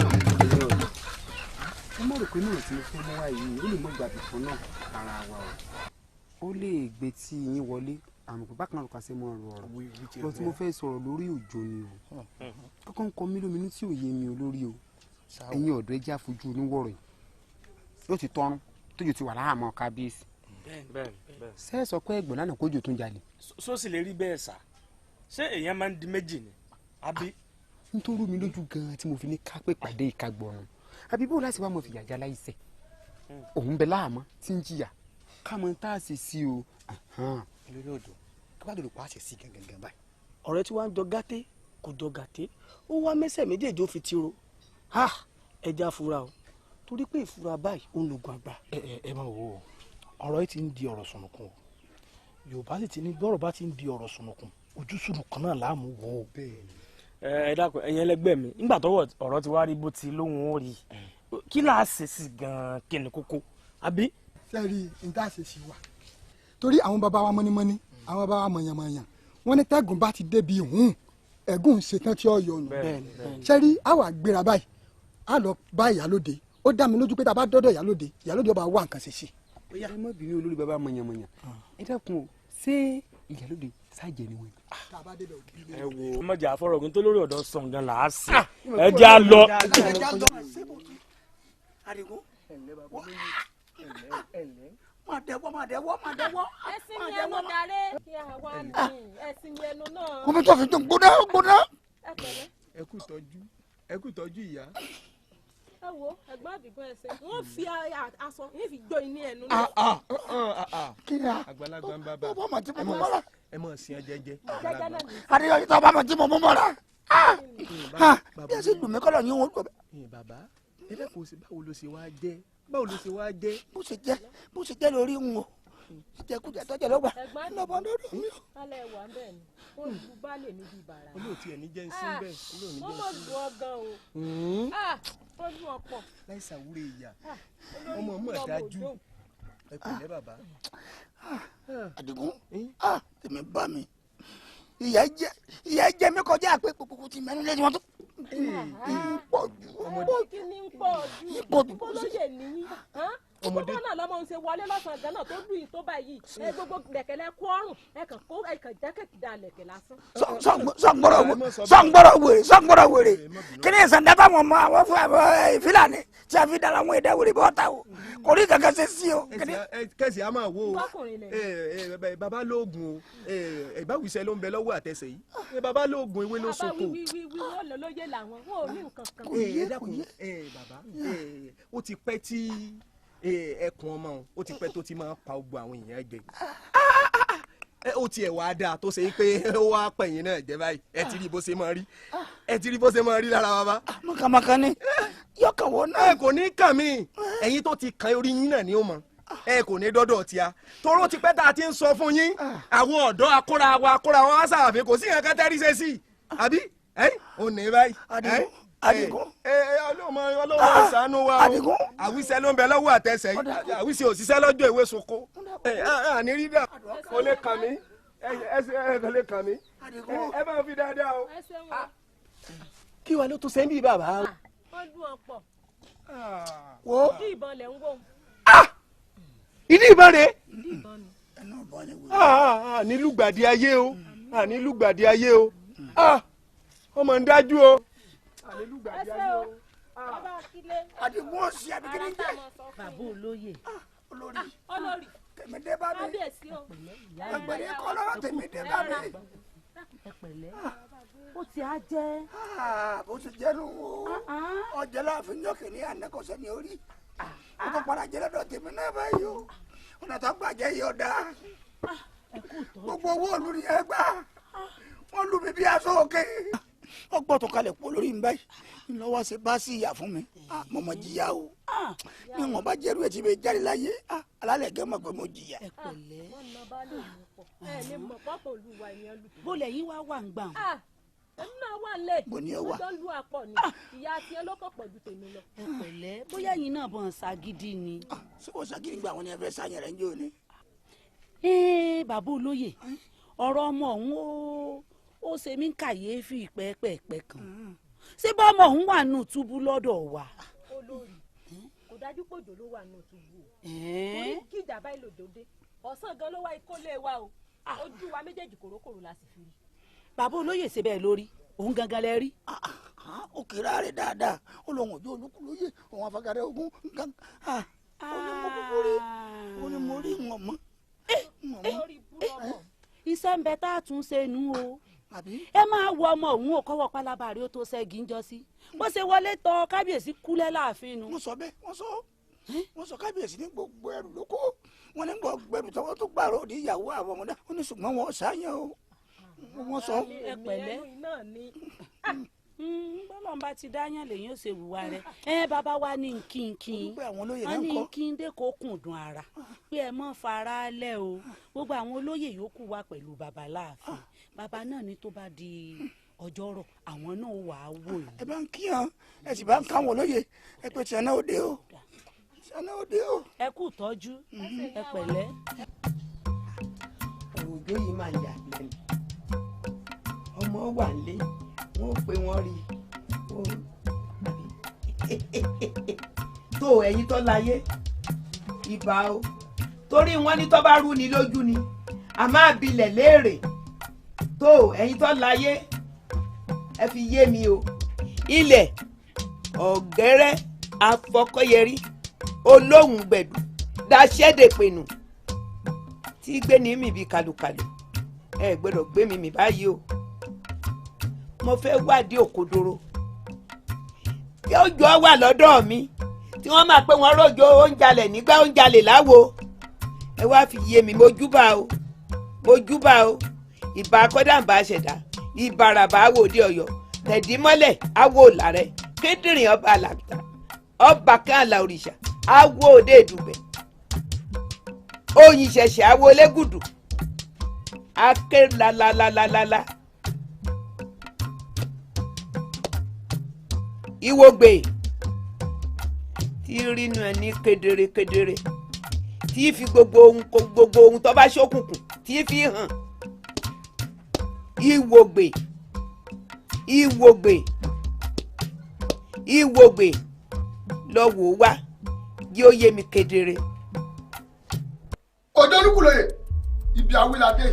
náà ti fún mọ́ wá yìí ó lè mọ ìgbà bìkan náà ara wa o ó lè gbé tí yín wọlé àmọ́ pé bákan náà kà sí mọ́ ọ̀rọ̀ ọ̀rọ̀ tí mo fẹ́ sọ̀rọ̀ lórí òjò ni o kọ́kọ́ ń kọ mí lóminú tí ò yé mi olórí o ẹ̀yin ọ̀dọ́ ẹjẹ́ àfojú oníwọ̀rọ̀ yìí yóò ti tọrún tójú ti wà láhàámọ́ kábíyèsí ṣé ẹ sọ pé ẹ̀gbọ́n lánàá kójú tó ń jalè. só sì lè rí bẹ́ẹ̀ sà ṣé èèyàn máa ń di méjì ni àbí. nítorí mi lójú gan-an tí mo fi ní ká pé pàdé ìkagbọ̀ràn àbí bó láti wá mọ̀ fìyà já láìṣẹ̀ òun bẹ láàmọ́ tí ń jìyà ká mọ tá a ṣe sí o. olórí odò tó bá dòdò pa á ṣe sí gangan báyìí. ọ̀rẹ́ tí wàá ń jọ gàté kò jọ gàté ó wá mẹ́sẹ̀ méjèèjì ó fi tiro ẹja fura o torí pé ìfura báyìí ó ń lògùn àgbà. ẹ máa wò ó ọ̀rọ̀ yìí ti ń di ọ̀rọ̀ sùnùkùn o yorùbá sì ti ní gbọ́rọ̀ bá ti ń di ọ̀rọ̀ sùnùkùn ojú sùnùkùn náà láàmú wò ó. ẹ dákun ẹ̀yin ẹlẹgbẹ́ mi nígbà tọ́wọ́ ọ̀rọ̀ ti wá rí bó ti lóhùn ó rí kí là á ṣe sí gan-an kí ni kókó àbí. sẹ́ẹ̀rì níta ṣe sí wa torí àwọn bàbá wa mọ́nímọ́ní àwọn bàbá wa mọ̀yànmọ̀yàn wọ́n ní tẹ́gùn bá ti débi hùn ẹ̀gún ṣetán tí ó yọ nù. sẹ́ẹ̀rì àwa gbéra báyìí a lọ bá ìyálóde ó dá mi lójú pé tá a bá dọ́dọ̀ ìyálóde ọba wà nǹkan ṣe sí. ẹ má bínú olórí bàbá mọ̀yànmọ̀yàn ẹ dákun o ṣé ìyálóde sáàjẹ ni wọn. ẹ wo ọmọdé àfọrọgùn tó lórí ọ̀dọ̀ sàn gan là á sí ẹ jẹ́ à lọ. Adigun máa dẹwọ́. ẹ̀sìn mi ẹnu darí kí àwa ní ẹ̀sìn mi ẹnu náà. kọ́mi tó fi tó gbóná. ẹ kú tọ́jú ìyá. ẹ wo ẹ̀gbọ́n Àdìgún ẹsẹ wọn fi aṣọ yìí fi jó iní ẹnu náà. kí ni àgbàlagbà ń bá bá ọmọ tí mo mú mọ́ra. ẹ mọ̀ sí ẹ jẹ́jẹ́. Adéyọ̀ yìí tó bá mọ̀ tí mo mú mọ́ra. bí ẹ sì dùn mí kọ́lọ̀ yín wọn lọ. bàbá ẹ bẹ́ẹ̀ kò sí báwo ló ṣe wá jẹ́ báwo ló ṣe wá jẹ́. bó ṣe jẹ́ lórí ń wọ ìjẹkújẹ tọ́jà lọ́gbà lọ́bọ̀ lọ́dọ̀ mi. alẹ́ wà bẹ́ẹ̀ ni ó lu baálé mi bíi bàrà. olóòtú ẹ̀ ní jẹ́ ń sí bẹ́ẹ̀ olóòní jẹ́ ń sí. wọ́n mọ̀ lu ọgán o ó lu ọ̀pọ̀. láì ṣàwúrẹ́ ìyá ọmọ mọ̀ dájú ẹ pẹ̀lẹ́ bàbá. Àdìgún tèmi bá mi ìyá jẹ mi kọjá pé kúkú ti mẹ́nu lẹ́yìn wọn tó pọ̀ jù. kí ni ń pọ̀ jù bọ́lóyè nìyí ọmọdé náà lọmọ ń ṣe wọlé lọ́sàn-án gan náà tó lù yìí tó báyìí gbogbo lẹ̀kẹ̀lẹ̀ kú ọrùn ẹ̀kàn jẹ́kẹ̀kì da lẹ̀kẹ̀ lásán. sọ̀ngbọ̀rọ̀ wèrè kí ni ìsàndá táwọn ọmọ àwọn fún ìfìlàní tí a fi dára àwọn èdè wèrè bọ́ ta o kò rí kankan ṣe sí o. kẹsì á máa wo baba lóògùn o ìbáwísẹ ló ń bẹ lọ́wọ́ àtẹsẹ̀ yìí baba lóògùn ewé ló soko. bàbá wíwí wọn lọ lóye làwọn wọn ò ní nǹkan kan. bàbá ó ti pẹ́ tí ẹkùn ọmọ ó ti pẹ́ tó ti máa pa gbogbo àwọn èèyàn jẹ ó tiẹ̀ wá dáa tó ṣe pé ó wá pẹ̀yìn náà jẹ́ báyìí ẹ ti rí bó ṣe máa rí lára wa bá. mọ̀kànmọ̀kàn ni yọkàn wọ náà. ẹ kò ní kàn mí ẹ̀yin tó ti kan orí yín náà ni ó mọ̀ ẹ kò ní dọ́dọ̀ tí a toró ti pẹ́ tá a ti ń sọ fún yín àwọn ọ̀dọ́ akóra wọn á sàfihàn kò sí nǹkan kan tẹ́rí ṣe sí àbí ò ní báyìí. Adigun ọlọ́wọ́ ṣàánú wa o àwíṣẹ́ ló ń bẹ lọ́wọ́ àtẹsẹ̀ yìí àwíṣẹ́ òṣìṣẹ́ lọ́jọ́ ìwé soko àní rí dà kò lè kàn mí ẹ kò lè kàn mí ẹ bá fi dáadáa o. kí wàá ló tún sẹ́ńbì bàbá. wọ́n dún ọ̀pọ̀ wo ìdí ìbọn lẹ̀ ń wò. ìdí ìbọn rẹ̀ ni. nílùgbàdì ayé o nílùgbàdì ayé o ọmọ ń dájú o. Àdìgún òsì àbíkiri jẹ. bàbá olóyè. olórí tèmídé bá mi. kábíyèsí o. ẹgbẹ̀rẹ̀ kọ́lọ́ tèmídé bá mi. ẹ pẹ̀lẹ́ ó ti á jẹ́. bó ti jẹ́ nù o ọjà láàfin yọkè ní ànákọ̀sẹ́ ní orí ó tó padà jẹ́ lọ́dọ̀ tèmi náà báyìí o ọ̀nà tó gbàjẹ́ yìí ọ̀dà gbogbo owó òlu ni ẹ gbà wọ́n lù mí bí aṣọ òkè ọgbọ́n tó kalẹ̀ pọ̀ lórí mi báyìí ńlọ́wọ́ ṣe bá sí ìyá fún mi mo mọ jìyà o bí wọn bá jẹ́rú ẹ̀ tí mi jáde láyé alálẹ̀ gẹ́ mọ̀ pé mo jìyà. ẹ pẹ̀lẹ́ ẹ lè mọ̀ pápá olúwa ènìyàn lù. bó lẹ́yìn wá wà ń gbà. èmi náà wà lé bó ní ẹ wà ọjọ́ lu àpọ̀ ni ìyá tiẹ̀ ló kọ̀ pọ̀ ju tèmi lọ. ẹ pẹ̀lẹ́ bóyá ẹ̀yin náà bọ̀ ń ṣagídí ni. ṣé wọ́n ṣagídí gba àwọn ni ẹ fẹ́ sáyẹn rẹ̀ ń jò ní. bàbá olóyè ọ̀rọ̀ ọmọ ọ̀hún ó ṣe mí kàyéfì pẹ́ẹ́pẹ́ẹ́pẹ́ kan ṣé bọ́mọ ọ̀hún wà nù túbú lọ́dọ̀ wa. olórí kò dájú pòjò ló wà nù túbú o. torí kí ìjà báyìí lòjò dé ọ̀sán gan ló wá ikó lé wa o ojú wa méjèèjì kòrókòrò la sì fi rí. bàbá olóyè ṣe bẹ́ẹ̀ lórí òun gangan lẹ rí. ó kíra rẹ̀ dáadáa ó lọ wọn ojú olúkúlóyè òun afagàrẹ ogun gan ó ní mo rí wọn mọ́. iṣẹ́ ń bẹ tá a tún ṣe nù o ẹ máa wọ ọmọ òun ò kọ́wọ́ pálábàárí ó tó ṣẹ́gi ń jọ sí bó ṣe wọlé tọ kábíyèsí kúlẹ̀ láàfin nu. wọ́n sọ bẹ́ẹ̀ wọ́n sọ kábíyèsí ní gbogbo ẹrù ló kó wọn ní gbogbo ẹrù tọwọ́ tó gbàrọ̀ òdi ìyàwó àwọn ọmọdé ó ní ṣùgbọ́n wọn ṣàyàn o wọ́n sọ. ẹ pẹ̀lẹ́ bọ́lọ̀ bá ti dáyàn lèyìn ó ṣe wùwà rẹ̀ bàbá wa ní kínkín wọ́n ní kíndé kó kùn dùn ara pé ẹ mọ́ fara lẹ̀ o gbogbo àwọn olóyè yòókù wà pẹ̀lú bàbá láàfin bàbá náà ní tó bá di ọjọ́rọ̀ àwọn náà wà á wò yìí. ẹ bá ń kí hàn ẹ sì bá ń káwọn olóyè ẹ pé tiẹ̀ náà ó dé o tiẹ̀ náà ó dé o. ẹ kú tọ́jú ẹ pẹ̀lẹ́. òjò yìí máa yà lẹ́nu ọmọ wà lé wọn pé wọn rí tó ẹ̀yin tó láyé ìbà o torí wọn ní tó bá rú ni lójú ni a máa bilẹ̀ léèrè tó ẹ̀yin tó láyé ẹ fi yé mi o ilẹ̀ ọ̀gẹ́rẹ́ afọkọ́yẹrí olóhùn gbẹ̀dù daṣẹ́dẹ̀ pinnu tí gbé ní mi bí kàlùkàlù ẹ gbọ́dọ̀ gbé mi báyìí o mo fẹ́ wádìí òkodoro kí òjò wà lọ́dọ̀ mi tí wọ́n máa pé wọ́n rọ̀jò oúnjalè nígbà oúnjalè láwo ẹ wá fi yé mi mojúbà o ìbà akọ́dàmbà ṣẹ̀dá ìbàràbà àwòdì ọ̀yọ́ tẹ̀dímọ́lẹ̀ àwò làrẹ̀ kíndìnrín ọba àlàkùtà ọba kan àlà òrìṣà àwò òde ìdùbẹ̀ oyin ṣẹ̀ṣẹ̀ àwò lẹ́gùdù aké lalalalala ìwògbè tí rínú ẹ ní kedere tí fi gbogbo ohun tó bá ṣókùnkùn tí fi hàn ìwògbè lọ wò wá yóò yé mi kedere. òjò olúkúlóyè ibi awíládé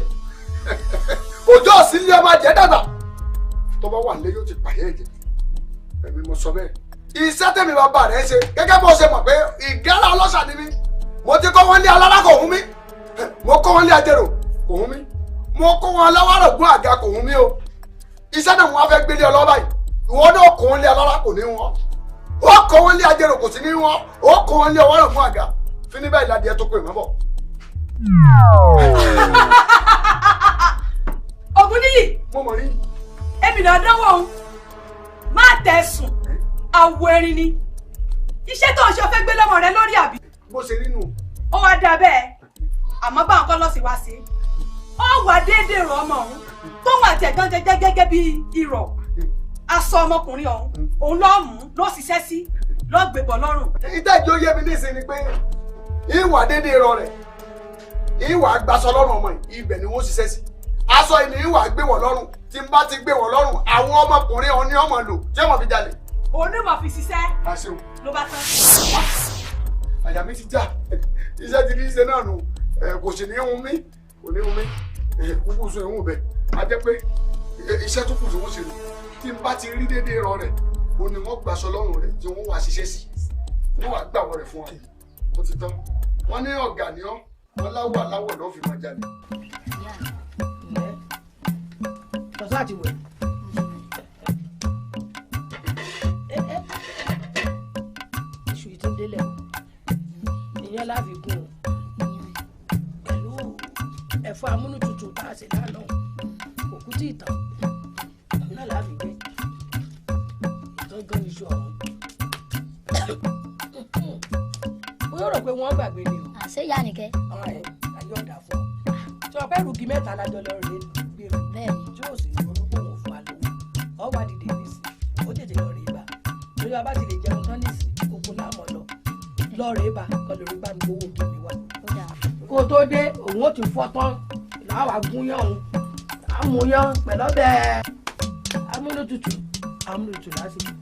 òjò òsínlẹ̀ ọmọ àjẹ́ dàgbà tó bá wà nílé yóò ti pààyà ẹ̀jẹ̀ ẹ̀mí mo sọ bẹ́ẹ̀. iṣẹ́ tèmi bàbá rẹ̀ ṣe gẹ́gẹ́ bó ṣe mọ̀ pé ìgárá ọlọ́ṣà ni mí mo ti kọ́ wọn lé alára kò hún mi mo kọ́ wọn lé ajérò kò hún mi mo kọ́ wọn lọ́wọ́rọ̀gún àga kò hún mi o iṣẹ́ náà wọn fẹ́ gbélé ọlọ́ba yìí ìwọ náà kọ́ wọn lé alára kò ní wọn ó kọ́ wọn lé ajérò kò sí ní wọn ó kọ́ wọn lé ọwọ́rọ̀gún àga fi ní bẹ́ẹ̀ ìlàdí ẹ tó pè mọ́ bọ̀. Ògúnníyì mo mọ̀ rí èmi náà dánwò òun má tẹ̀sùn àwọ̀ erin ni iṣẹ́ tó ń ṣe fẹ́ gbé lọ́mọ rẹ lórí àbí. bó ṣe rí nù. ó wá dáa bẹ́ẹ̀ àmọ́ bá nǹkan lọ́sìn wá sí ó wà déédéé rọ ọmọ ọ̀hún tó wà tẹ̀gbọ́n jẹjẹ gẹ́gẹ́ bí irọ́ aṣọ ọmọkùnrin ọ̀hún òun lọ́ọ́ mú ló ṣiṣẹ́ sí lọ́ọ́ gbébọ̀ lọ́rùn. ìtẹ́jú yé mi nísìnyí ni pé ìwà déédéé rọ rẹ̀ ìwà gbaṣọ lọ́rùn ọmọ yìí ibẹ̀ ni wọ́n ṣiṣẹ́ sí aṣọ ìní ìwà gbé wọ̀ lọ́rùn tí n bá ti gbé wọ̀ lọ́rùn àwọn ọmọkùnrin ọ̀hún ni ọmọ lò tí ọmọ fi jalè. onímọ̀ fi ṣiṣẹ́ ló bá tán. àyà mi ti já iṣẹ́ ti ní í ṣe náà nù kò sì ní í hun mí kò ní í hun mí kúkú sún ìhun bẹ́ẹ̀ a jẹ́ pé iṣẹ́ tó kù tí wọ́n ṣe nù tí n bá ti rí déédéé rọ rẹ̀ o ní wọ́n gbaṣọ lọ́rùn rẹ̀ tí wọ́n wá ṣiṣẹ́ sí wọ́n wá gbàwọ̀ rẹ̀ fún wa ó ti tán wọ́n ní ọ̀gá ni ọ́ wọ́n láwọ̀ aláwọ̀ lọ́ọ́ fi máa jalè. lọ́sọ̀ àti wẹ̀. iṣu yìí ti ń délẹ̀ ìyẹn láfi gún un pẹ̀lú ẹ̀fọ́ amúnútutù tá a ṣe lánàá òkú tí ìtàn náà láfi gbé ìtọ́gán iṣu ọ̀hún. bóyá rò pé wọ́n gbàgbé ni o. àṣé ìyá nìkẹ́. ayé ọ̀dà fún ọ tí ọpẹ́ rúgi mẹ́ta lájọ lọ rèé gbé o. bẹ́ẹ̀ni. tí yóò sì ní olóko wọn fún alówó ọ wá dìde nísì ó tètè lọ rèé bá lórí wa bá ti lè jẹun tán nísì oko láàmú lọ rèé bá kọ lórí bá mi gbowó òkè mi wá. kó o tó dé òun ó ti fọ́ tán làwọn agúnyán òun àmúyán pẹ̀lú ọbẹ̀ amúnútutù lásìkò.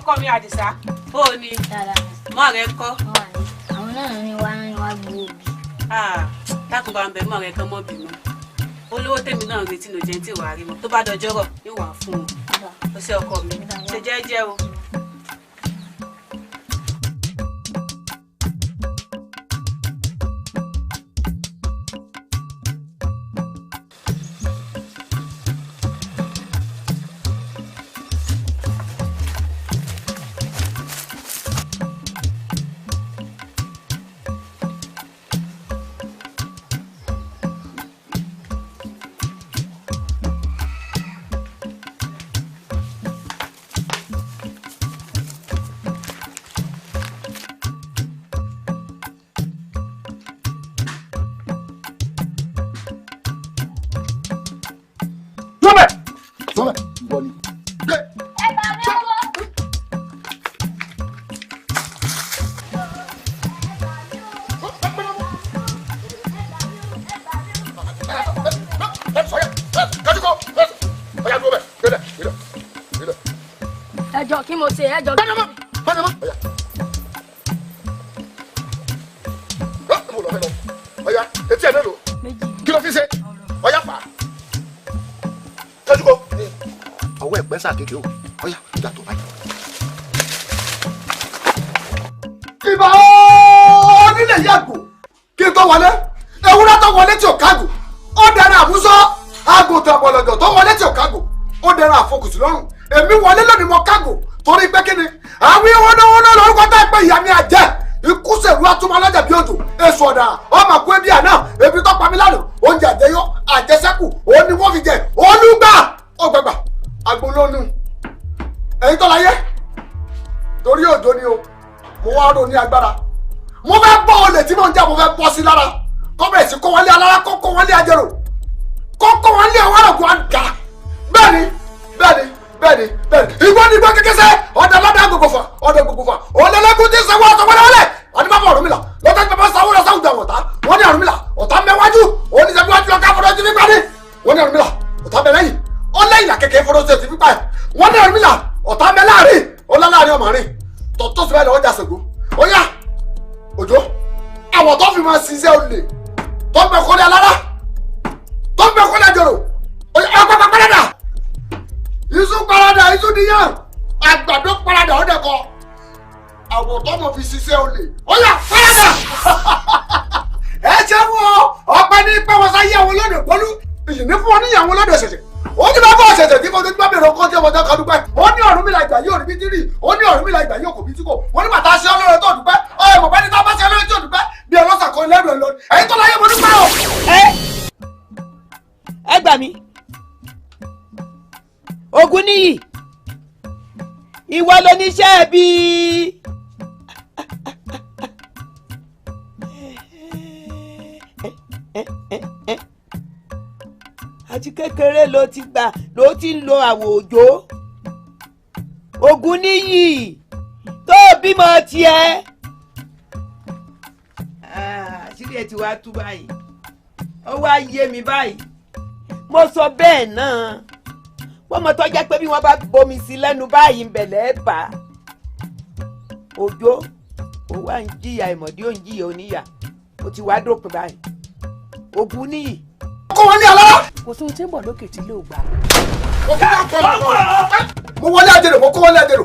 ọkọ mi Àdìsá ó ní mọ rẹ kọ. àwọn náà ní wá gbòógì. dákun bá ń bẹ mọ rẹ kán mọ bínú olówó tèmi náà retí ló jẹ tí wàá rí mọ tó bá dọjọ́rọ̀ níwà fún un ó ṣe ọkọ mi ṣe jẹ́jẹ́ o. ẹjọ́ kí mo ṣe ẹjọ́. ọ̀yá etí ẹ̀ mélòó kí ló fi ṣe ọ̀yá pa tọ́jú kó ọwọ́ ẹ̀pẹ́ sà kékeré o ọ̀yá ìjà tó báyìí. ìbà onílé yàgò kí n tó wọlé ewúrẹ́ tó wọlé tí ò kágò ó dẹrẹ àbúsọ àgùntàn bọ̀lọ̀dọ̀ tó wọlé tí ò kágò ó dẹrẹ àfọkùsù lọ́rùn èmi wọlé lónìí mo kágò torí pé kí ni àwọn ìwọ́nàwọ́nà lórúkọ tá a pé ìyá mi àjẹ́ ikú sèrú atúmọ̀lọ́jà bí odò èso ọ̀dà ọmọ àkú ẹbí àná ebi tó pa mí lánàá oúnjẹ àjẹyọ àjẹsẹ́kù òun ni wọ́n fi jẹ olùgbà ọgbàgbà agbolónú ẹ̀yin tó láyé torí òjò ni o mo wá rò ní agbára mo fẹ́ bọ́ olè tí mò ń jà mo fẹ́ bọ́ sí lára kọ́bẹ̀rẹ̀ sí kó wọlé alára kó kó wọlé ajẹ́rò kó kó wọlé àwọn àrògùn àǹkà bẹ́ẹ̀ni ìgbọ́ ní gbọ́ kékeré ọ̀dà lọ́dà gbogbofa ọ̀lẹ́lẹ́gùn tí sẹ́wọ́ ọ̀tọ̀ wọlé wọlé àdìbàbọ̀ Ọ̀rúnmìlà lọ́tà tí bàbá sáwọ́ lọ́sàwùn jà wọ̀tá wọ́n ní Ọ̀rúnmìlà ọ̀tá mẹ́wájú oníṣẹ́gbẹ́wájú lọ́ka fọdọ́ ti fi parí wọ́n ní Ọ̀rúnmìlà ọ̀tá mẹ́lẹ́yìn ọlẹ́yìn àkẹ́kẹ́ fọdọ́ ti fi parí wọ́n ní Ọ̀rúnmìlà ọ̀tá mẹ́láàrin ọlọ́láàrin ọmọ rìn tọ́tọ́ sí bẹ́ẹ̀ lọ́wọ́ jà sẹ́gbó ó yá òjò àwọn tó fi máa ṣiṣẹ́ olè tó ń bẹ kọ́lé alára tó ń bẹ kọ́lé àjọrò ọ̀pọ̀ parada iṣu parada iṣu níyàn àgbàdo parada ọ̀dẹ̀kọ àwọn tó mọ̀ fi ṣiṣẹ́ olè ó yá parada ẹ ṣe fún ọ ọpẹ ní pẹ́ wọ́n sáyé àwọn olódò pọ́lú ìyìn ní fún ọ níyàwó olódò ṣẹ̀ṣẹ̀ ó ní bá bọ́ ṣẹ̀ṣẹ̀ tí mo ti gbọ́ bèrè ọkọ tí ọmọdé kan dúpẹ́ ó ní Ọ̀rúnmìlà ìgbà yóò rí bí tírì ó ní Ọ̀rúnmìlà ìgbà yóò kò bí tí kò wọ́n ní bàtà ṣe ọlọ́run tó dúpẹ́ ọ̀rẹ́ mọ̀ bá ní tá a bá ṣe ọlọ́run tó dúpẹ́ bí ọlọ́sà kan lẹ́rù ẹ̀ lọ ẹ̀yin tó láyé mo dúpẹ́ o. ẹ gbà mí Ògún níyì ìwọ ló níṣẹ́ bí àti kékeré ló ti gbà ló ti ń lo àwọ̀ òjò Ògún níyì tó bímọ tiẹ̀ àṣírí ẹ̀ ti wá tú báyìí ó wá yé mi báyìí mo sọ bẹ́ẹ̀ náà wọ́n tó jẹ́ pé bí wọ́n bá bomi sí lẹ́nu báyìí ń bẹ̀lẹ́ bá òjò ó wá ń jìyà ìmọ̀dí ó ń jìyà oníyà ó ti wá dópin báyìí Ògún níyì. kó wọn ní alára. kò sóhun tí ń bọ̀ lókè tí lè gbà. mo wọlé àjẹrò mo kó wọlé àjẹrò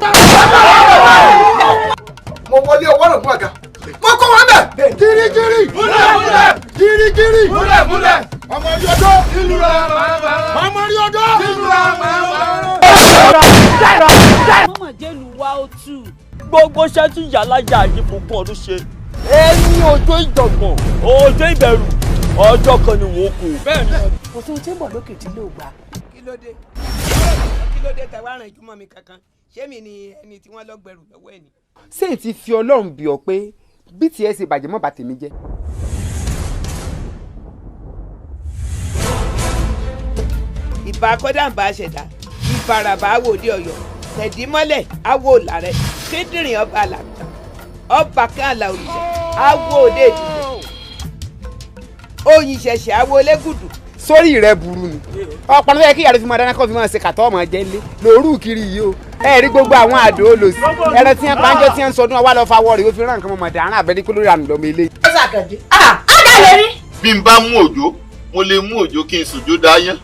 mo wọlé ọwọ́ rẹ̀ fún àga mo kó wọn bẹ̀. kirikiri múlẹ̀ kirikiri múlẹ̀ ọmọ rí ọdọ́ ìlú rẹ̀ ọmọ rí ọdọ́ ìlú rẹ̀. mọ̀mọ́ jẹ́lu wa ó tù. gbogbo iṣẹ́ tí yàlájà yìí fún ọdún ṣe ẹni ọjọ́ ìjọ̀gbọ̀n ọjọ́ ìbẹ̀rù ọjọ́ kan ni wọ́n kú. bẹ́ẹ̀ni kò sóhun tí ń bọ̀ lókè tí lè gbà. kí ló dé tẹ̀wá ràn jùmọ̀ mi kankan ṣé mi ni ẹni tí wọ́n lọ gbẹrù lọ́wọ́ ẹ̀ ni. ṣé n ti fi Ọlọ́run bí ọ pé bí tiẹ̀ ṣe bàjẹ́ mọ́ bá tèmi jẹ́. ìbà kọ́dàmbà ṣẹ̀dá ìfarabà àwòdì Ọ̀yọ́ tẹ̀dímọ́lẹ̀ àwò làrẹ̀ kíndìnrín ọba àlàkà ọba kan àlà òrìṣà àwò òde ìdìbò oyin ṣẹ̀ṣẹ̀ àwò olégùdù. sórí rẹ burú ni ọ̀pọ̀ nígbà kí yàrá fi máa dáná kó fi máa ṣe kàtọ́ ọmọ jẹ́ lé lóòrù kiri yìí o ẹ rí gbogbo àwọn àdó olòsì ẹran tí wọn pàǹjọ tí wọn sọdún wa lọ fa wọrí ó fi rán nǹkan mọ mọdàrán àbẹni kó lórí àná lọmọ ilé. ó ṣàkàndé. ága lè rí. bí n bá mú òjò mo lè mú òjò kí n sùjó dáyán.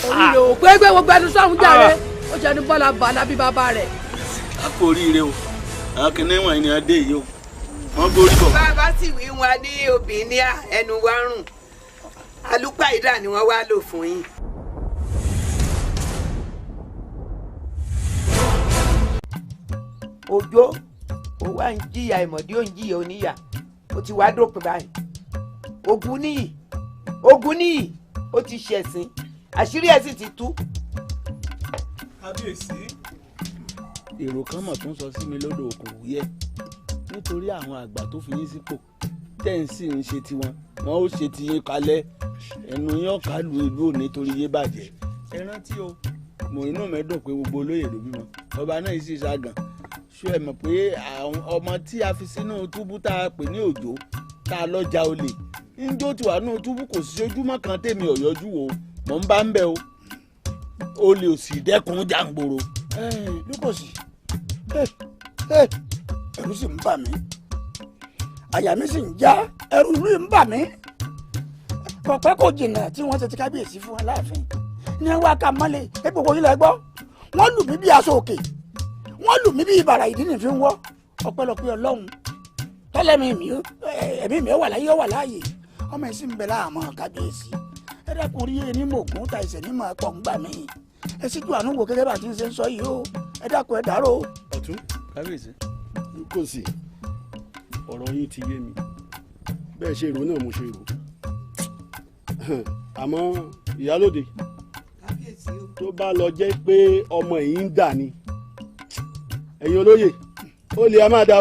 oríire o pé gbogbo ẹnu sọ́hún jàre ó jẹ́ ní bọ́lá bàálà bí bàbá rẹ̀. a kò oríire o àwọn kìnìún wọ̀nyí ni wọ́n dé yìí o wọ́n gbórí bọ̀. bàbá sì wí wọn ní obìnrin ẹnu wa rùn alúpàìdà ni wọ́n wá lò fún yín. òjò ó wá ń jìyà ìmọ̀dí ó ń jìyà oníyà ó ti wá dópin báyìí ogun níyì ó ti ṣẹ̀sìn àṣírí ẹ̀ sì ti tú. kábíyèsí. èrò kan mọ̀ tún sọ sí mi lọ́dọ̀ òkòwò yẹ nítorí àwọn àgbà tó fi yín sípò tẹ́ǹsì ń ṣe tiwọn wọn ó ṣe tiyín kalẹ̀ ẹnu yín ọ̀ka lu ìlú òní torí yé bàjẹ́ ẹ rántí o mò inú mi dùn pé gbogbo olóyè ló bímọ ọba náà sì ṣàgàn ṣó ẹ mọ̀ pé àwọn ọmọ tí a fi sínú túbú tá a pè ní òjò tá a lọ́jà olè njó tí wàá nù túbú kò sí ojúmọ́ kan tèmi ò yọjú wo mò ń bá ń bẹ o olè ò sì dẹ́kun jàǹgbòrò. Lukosi ẹ̀rù sì ń bà mí àyà mi sì ń já ẹ̀rù ìlú ń bà mí kò pẹ́ kò jìnnà tí wọ́n ti kábíyèsí fún wa láàfin ní wá ká mọ́lẹ̀ ẹ gbogbo yín lẹ gbọ́ wọ́n lù mí bí aṣọ òkè wọ́n lù mí bí ìbàrà ìdí nìfi ń wọ́ ọpẹ́lọpẹ́ Ọlọ́run tọ́lẹ́mí ẹ̀mí mi ó wà láyé ó wà láàyè ọmọ yìí sì ń bẹ láàmú kábíyèsí ẹ dẹ́kun rí ẹni mọ̀ọ́gùn ta ìṣẹ̀ ní mọ̀ pọ̀ ń gbà mí ẹ sì ju àánú wò gẹ́gẹ́ bá ti ń ṣe ń sọ yìí o ẹ dákun ẹ dárò. ọ̀tún kábíyèsí kò sí ọ̀rọ̀ yín ti yé mi bẹ́ẹ̀ ṣe rò náà mo ṣe rò àmọ́ ìyálóde tó bá lọ jẹ́ pé ọmọ yìí ń dà ni ẹ̀yin olóyè ó lè a máa dà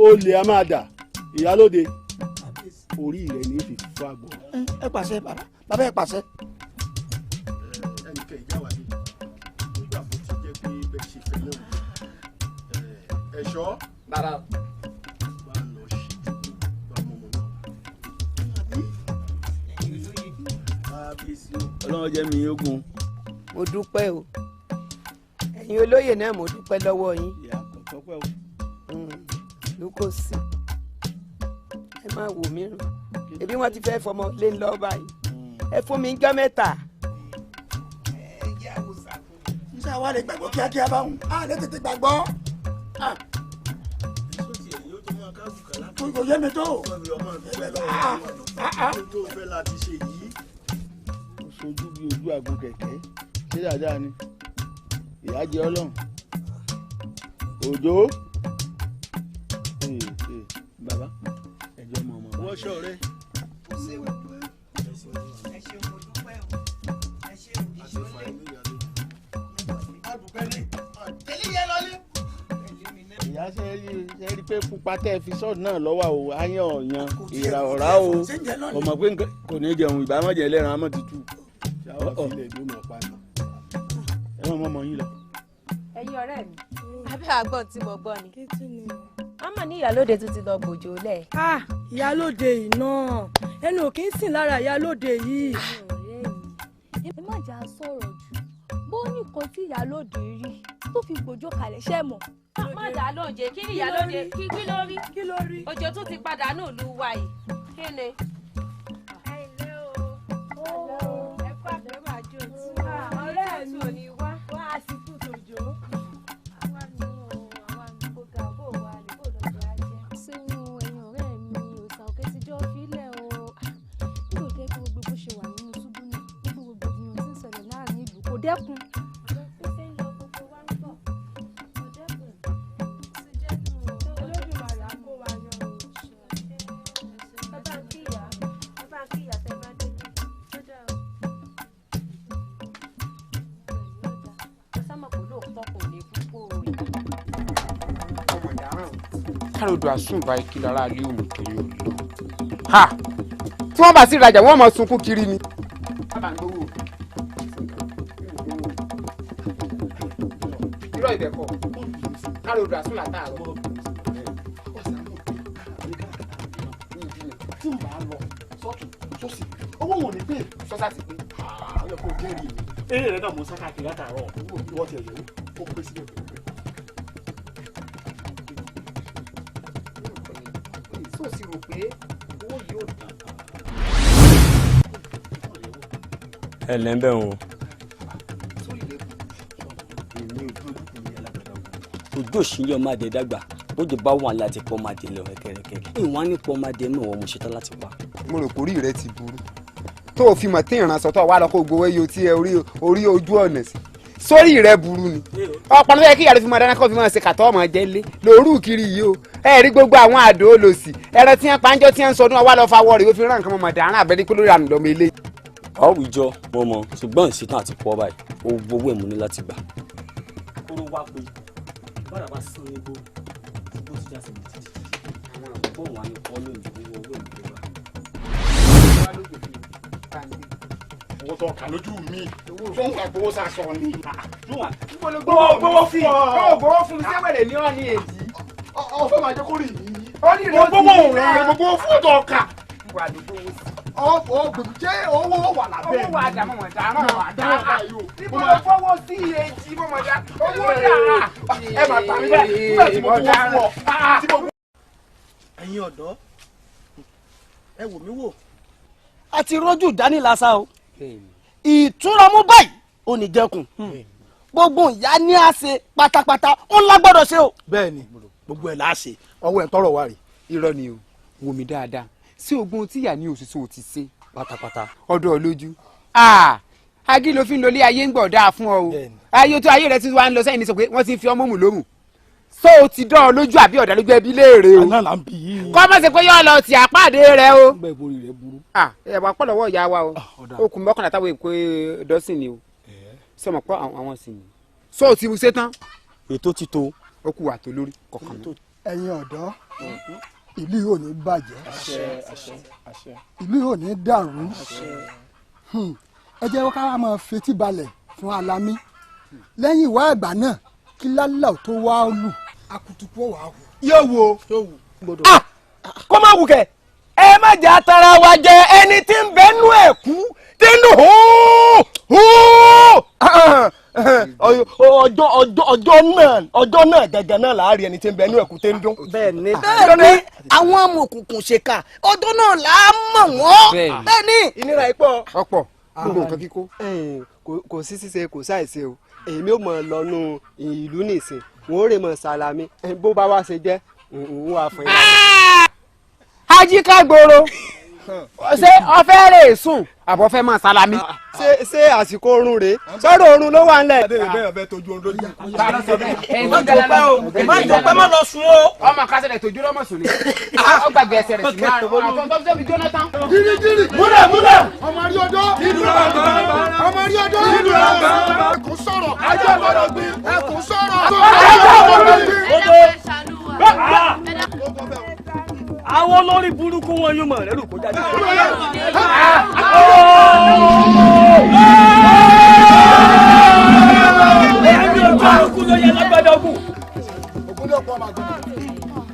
ó lè a máa dà ìyálóde orí rẹ̀ ní fi fún àgbọ̀. ẹ pàṣẹ bàbá ẹ pàṣẹ. ẹnìkan ìjà wà ní nígbà tó ti jẹ́ pé bẹ́ẹ̀ ṣe fẹ́ náà ẹ̀ṣọ́ bàbá wà lọ sí ìgbà mọ́mọ́ náà. ọlọ́run jẹ́ mi yógun. mo dúpẹ́ o ẹ̀yin olóyè náà mo dúpẹ́ lọ́wọ́ yín. ìyá kò tọ́pẹ́ o. Lukosi ẹ má wò mí rùn ebi wọn ti fẹ́ fọmọ lé lọ báyìí ẹ fún mi jọ́ mẹ́ta. iṣẹ́ wa lè gbàgbọ́ kíákíá báwọn a lè tètè gbàgbọ́. kò yé mi tó. tó fẹ́ láti ṣe yìí. ó sojú bí ojú àgùn kẹ̀kẹ́ ṣé dáadáa ni ìyá jẹ ọlọ́run òjò bàbá ẹjọ́ mọ ọmọ bá. wọ́ṣọ rẹ. ìyá ṣe rí pé pupa tẹ́ fi sọ́ọ̀dù náà lọ́wọ́ o áyàn ọ̀yàn ìrà ọ̀rá o ọmọ pé kò ní jẹun ìbámọ́jẹ lẹ́ran amọ́ ti tú. ẹ mọ̀ mọ́ yín lọ. ẹ̀yin ọ̀rẹ́ mi abẹ́ àgbọ̀n tí mo gbọ́ ni àmọ́ ní ìyálóde tún ti lọ gbòjò lẹ̀. ìyálóde yìí náà ẹnu ò kí ń sìn lára ìyálóde yìí. ẹ má jà sọ̀rọ̀ jù bó ní nǹkan tí ìyálóde rí tó fi gbòjò kalẹ̀ ṣẹ́ mọ̀. má dà á lóúnjẹ kí ni ìyálóde kí ló rí òjò tún ti padà ní ìlú wa yìí kí ni. ẹ ǹlẹ́ o ẹ kó àbẹ̀rẹ̀ máa jó tí ọ̀rẹ́ mi ò ní wá á sì kú tòjò. dẹ́kun. károdò àsùnbà ìkìlọ̀ ara ilé òmù torí òlò ha tí wọ́n bá sí ìrajà wọ́n máa sunkún kiri ni. irọ́ ìdẹ̀kọ̀ károdò àsùn látàárọ̀. tí n bá lọ sọ́tún sósì owó wọn ní pé sọ́sà ti pé ọ̀yọ́ kò jẹ́rìí eré rẹ̀ náà mo sá káàkiri látàárọ̀ wọ́n ti ẹ̀yẹ̀ ó pé sílẹ̀ tó sì rò pé owó yóò dùn. ẹ lẹ́ńbẹ̀ wọn. ojú òṣìyàn máa dé dàgbà ó jẹ bá wọn láti pọ́ máa dé lọ rẹ́kẹ́rẹ́kẹ́ ìwọ̀n á ní pọ́ máa dé náà wọ́n mo ṣetán láti wá. mo rò pé orí rẹ ti burú tó o fi mọ̀ tí ìrànṣọ́ tó wà lọ́kọ̀ gbowó iye tí ẹ orí ojú ọ̀nà sí sórí rẹ burú ni ọpọlọ yẹ kí ìyàrá fi máa dáná kó fi máa ṣe kàtọ́ ọmọ jẹ lé lóru kiri yìí o ẹ rí gbogbo àwọn àdó olòsì ẹran tí wọn pàǹjọ tí wọn sọdún ọwọ́ lọ fa wọrẹ ó fi rán nǹkan mọ̀ dàrán àbẹ́lẹ́ pé lórí àmì lọ́mọ ilé. àwùjọ mo mọ ṣùgbọ́n ìṣetán àti pọ́ báyìí owó ẹ̀ mú ní láti gbà. kóró wá pé bọ́dà bá sún egbò bó ti já sí mi títí àwọn àgbọ̀n wà ní kọ́ lónìí owó ìgbé wa. owó tó kà lójú mi tó ń gbowó sàṣọ ni. gbowó fún ọ gbowó fún mi sẹ́wẹ̀lẹ̀ ní ọ̀ní èyí. ọ̀fẹ́ máa jẹ́ kó rí yìí. ó ní ìrẹsì gbogbo rẹ̀ gbogbo fún ọ̀tọ̀ ọ̀kà. wà ló gbowó sí. ọ̀gbìn jẹ́ owó wà lábẹ́ mi. owó wà dàmọ́ mọ̀ dàmọ́ mọ̀ dàmọ́. níbo ló fọwọ́ sí èjì mọ̀ mọ̀ dà owó dà. ẹ máa tà mí bẹ́ẹ̀ nígbà tí mo gbowó fún ọ. ẹ̀yin ọ̀dọ́ ẹ wò mí wò. a ti rọ́jú dánilasa o ìtúrọmú báyìí ò ní jẹkùn gbogbo ìyá ní àṣẹ pátápátá ó ń lágbọ́dọ̀ ṣe o. bẹ́ẹ̀ni gbogbo ẹ láṣẹ ọwọ́ ẹ tọrọ wa rè. irọ́ ni o wò mí dáadáa sí ogun tíyà ní òṣìṣẹ́ ò ti ṣe pátápátá ọdọ lójú agi ló fi ń lọlé ayé ń gbọ̀ dáa fún ọ o ayé tó ayé rẹ ti wá ń lọ sẹ́yìn ní sọ pé wọ́n ti ń fi ọmọ mú lómù so o ti dán ọ lójú àbí ọ̀dà lójú ẹbí léèrè o kọ́ mọ̀ sí pé yóò lọ ti àpáàdé rẹ o. ẹ wà pọ̀ lọ́wọ́ ìyá wa o okùn mọ́kànlá táwọn èkó dọ́sìn ni o sọmọ pọ̀ àwọn sì ni so o ti mu ṣetán. ètò ti tó. ó kù wà tó lórí kọ̀ọ̀kan náà. ẹ̀yin ọ̀dọ́ ìlú yóò ní bàjẹ́ ìlú yóò ní dàrú ẹ jẹ́ ká máa fetí balẹ̀ fún alamí lẹ́yìn ìwà àgbà náà kí lálẹ́ tó wá lù akutuku wà hù. yóò wo kó má wù kẹ ẹ má jẹ́ atara wa jẹ ẹni tí ń bẹnu ẹ̀ kú tí ń dùn ọjọ́ náà gẹ́gẹ́ náà láàárín ẹni tí ń bẹnu ẹ̀ kú tí ń dùn. bẹ́ẹ̀ni àwọn amòkùnkùn ṣèkà ọjọ́ náà là á mọ̀ wọ́n bẹ́ẹ̀ni. ìnira ipò ọ̀pọ̀ gbogbo nǹkan kíkó. kò sí ṣíṣe kò ṣàìṣe o èmi ò mọ̀ lọ́nu ìlú nìsín wọ́n rè mọ̀ sàlámì bó bá wá ṣe jẹ́ òun wà fún yín. ajíká gbòòrò ṣé ọfẹ́ rè sùn àbọ̀ fẹ́ mọ̀ sálámì. ṣé àsìkò oorun rèé sọ́dọ̀ oorun ló wà ńlẹ̀. má jọ pé má lọ sùn o. ọmọ kásẹ̀lẹ̀ tójú lọ́mọ sùn ni ó gbàgbé ẹsẹ̀ rẹ̀ sí máa àtọ̀ tó fi jóná tán. jíríjírí múlẹ̀ ọmọ rí ọjọ́ ọmọ rí ọjọ́ ẹkùn sọ̀rọ̀ ajá gbọ́dọ̀ gbin ẹkùn sọ̀rọ̀ ajá gbọ́dọ̀ gbin. àwọn olórí burúkú wọn yóò mọ̀ rẹ́rù kó jáde. ẹni ojú àrùkù ló yẹ lágbádá ogun.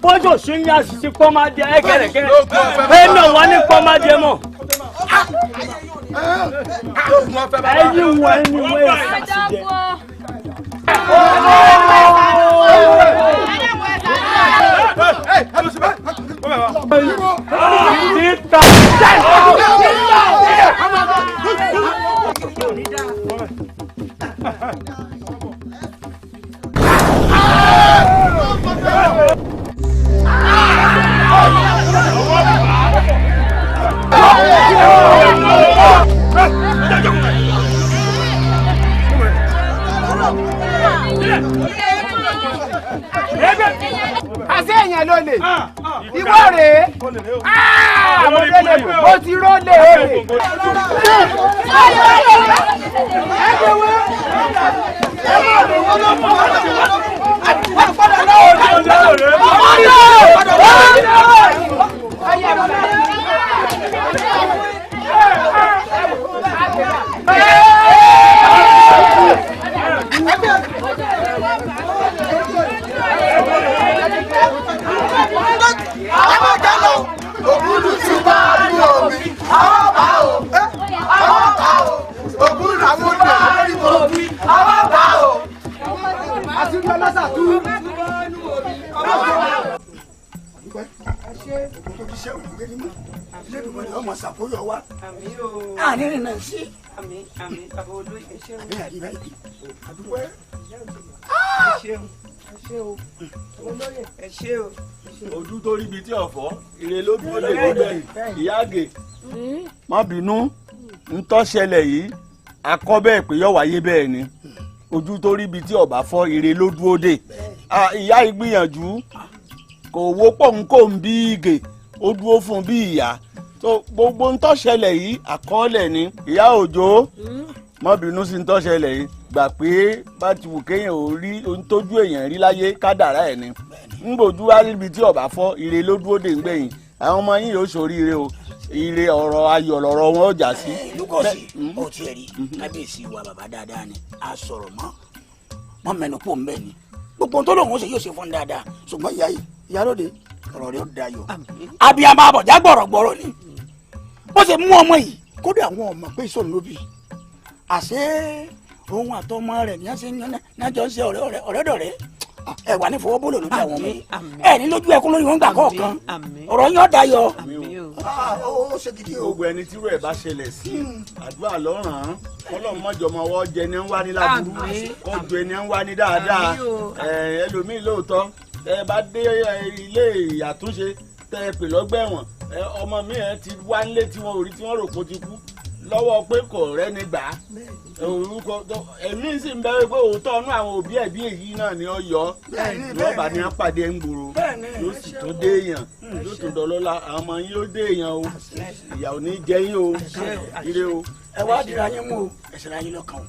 bọ́jọ̀ ṣe ń yá sí pọ́nmádé ẹ kẹ̀rẹ̀kẹ̀rẹ̀ ẹ̀mí ọ̀wá ní pọ́nmádé mọ̀. ẹ̀yin wọ ẹni wọ ìsàsìjẹ. àṣẹ èèyàn ló lè ìwọ rèé mo délé mo ti rólé olè. ṣàkóyọ wa. àmín o. àní rìn náà sí. àmín àmín bàbá olóyè ẹ ṣeun. àbí àdìbà yìí àdúgbò ẹ. ẹ ṣeun ẹ ṣe o olóyè ẹ ṣe o. ojú tó ríbi tí ọ̀fọ́ ire ló dúró lè gbọ́dọ̀ ìyá àgè má bínú ń tó ṣẹlẹ̀ yìí akọ́ bẹ́ẹ̀ pé yọ̀ wáyé bẹ́ẹ̀ ni ojú tó ríbi tí ọba fọ́ ire ló dúró dé ìyá ìgbìyànjú kò wọ́pọ̀ ń kò ń bí ìgè ó dúró fún bí ìyá tó gbogbo ń tó ṣẹlẹ̀ yìí àkọọ́lẹ̀ ni ìyá òjò má bínú sí ń tó ṣẹlẹ̀ yìí gbà pé bá ti wù kéèyàn ò rí ohun tójú èèyàn rí láyé kádàrá ẹ̀ ni ń gbòjú wá níbi tí ọba fọ́ ire ló dúró dé ń gbẹ̀yìn àwọn ọmọ yín yóò ṣoríire o ire ọ̀rọ̀ ayọ̀ lọ̀rọ̀ wọn ò já sí. lúkọ̀sí ó tiẹ̀ rí kábíyèsí wa bàbá dáadáa ni a sọ̀rọ̀ mọ́ mẹ́nu kó ń bẹ̀ ni gbogbo tó lòun ó ṣe yóò ṣe fún dáadáa ṣùgbọ́n ìyá yìí ìyálóde ọ̀rọ̀ rẹ̀ ó dayọ̀ abiyamọ abọ̀já gbọ̀rọ̀gbọ̀rọ̀ ni bó ṣe mú ọmọ yìí kódà àwọn ọmọ pé ìṣòro ló bì àṣé òun àtọmọ rẹ̀ ní àjọ ń ṣe ọ̀rẹ́dọ̀rẹ́ ẹ wà ní fọwọ́ bọ́ọ̀lù lójú àwọn ọmọ ẹ ní lójú ẹkún lórí wọn gbà kọ̀ọ̀kan ọ̀rọ̀ yín ọ̀dà yọ. ó ṣe gidi o. gbogbo ẹni tí irú ẹ̀ bá ṣẹlẹ̀ sí àdúrà lọ́ràn-án ọlọ́run mọ́jọ́mọ́ wọ́ jẹ ní ń wá ní láburú kó ju ẹni ń wá ní dáadáa ẹlòmíín lóòótọ́ ẹ bá dé ilé ìyàtúnṣe tẹ ẹ pè lọ́gbà ẹ̀wọ̀n ọmọ mi ẹ ti wá nílé tí wọn ò rí tí wọn rò kó ti kú lọ́wọ́ pé kò rẹ́ni gbà á orúkọ èmi sì ń bẹ̀rẹ̀ pé òótọ́ ọ̀nù àwọn òbí ẹ̀ bí èyí náà ni ó yọ lọ́ba ni wọ́n pàdé ẹ̀ ń gbòòrò yóò sì tó dé èèyàn yóò tó dọ̀lọ́lá àwọn ọmọ yín yóò dé èèyàn o ìyà ò ní jẹ yín o ire o. ẹ wá dira yín mú o ẹ ṣe ra yín lọ́kàn o.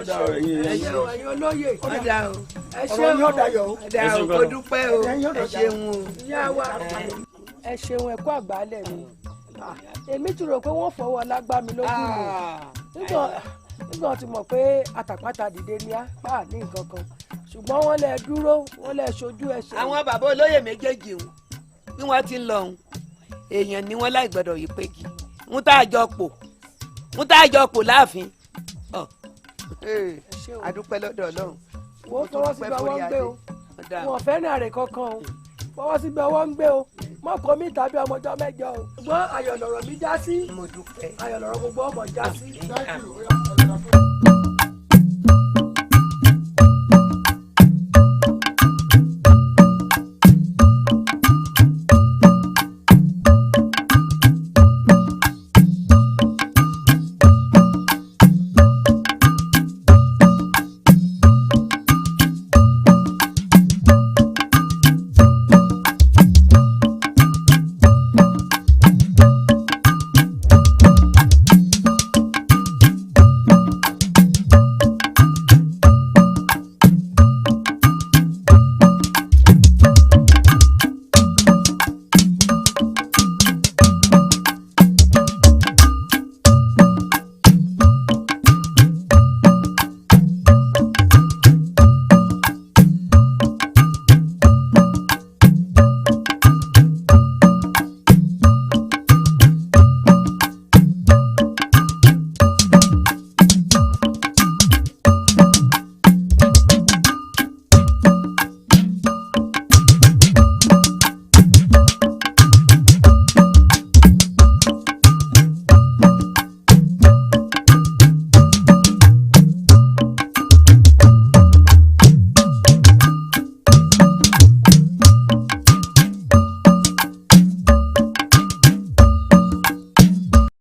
ọ̀dà ọ̀rẹ́ yín ẹ ṣeun ẹ̀yin olóyè ọ̀dà o ẹ ṣeun ọ̀rọ̀ yín ọ̀dà yọ o. ọ̀dà o kò dúpẹ́ o ẹ ṣeun o. ìyá wa ẹ ṣeun ẹ̀kú àgbálẹ̀ mi èmi ti rò pé wọ́n fọwọ́ lágbá mi lójú mi nígbà tí mọ̀ pé àtàpátá dìde ní apá ní nǹkan kan ṣùgbọ́n wọ́n lè dúró wọ́n lè ṣojú ẹsẹ̀. àwọn bàbá olóyè méjèèjì ń bí wọ́n ti ń lọ ń èèyàn ni wọ́n láì gbọ́dọ̀ yí péjì ń tá àjọ pò láàfin adúpẹ́ lọ́dọ̀ Ọlọ́run. wọ́n fọwọ́ síbi ọwọ́ ń gbé o wọn fẹ́ràn rẹ̀ kankan o fọwọ́ síbi ọwọ́ ń gbé o mọ́kọ́ mi tàbí ọmọjọ́ mẹ́jọ o ṣùgbọ́n ayọ̀ lọ̀rọ̀ mi já sí ayọ̀ lọ̀rọ̀ gbogbo ọmọ já sí.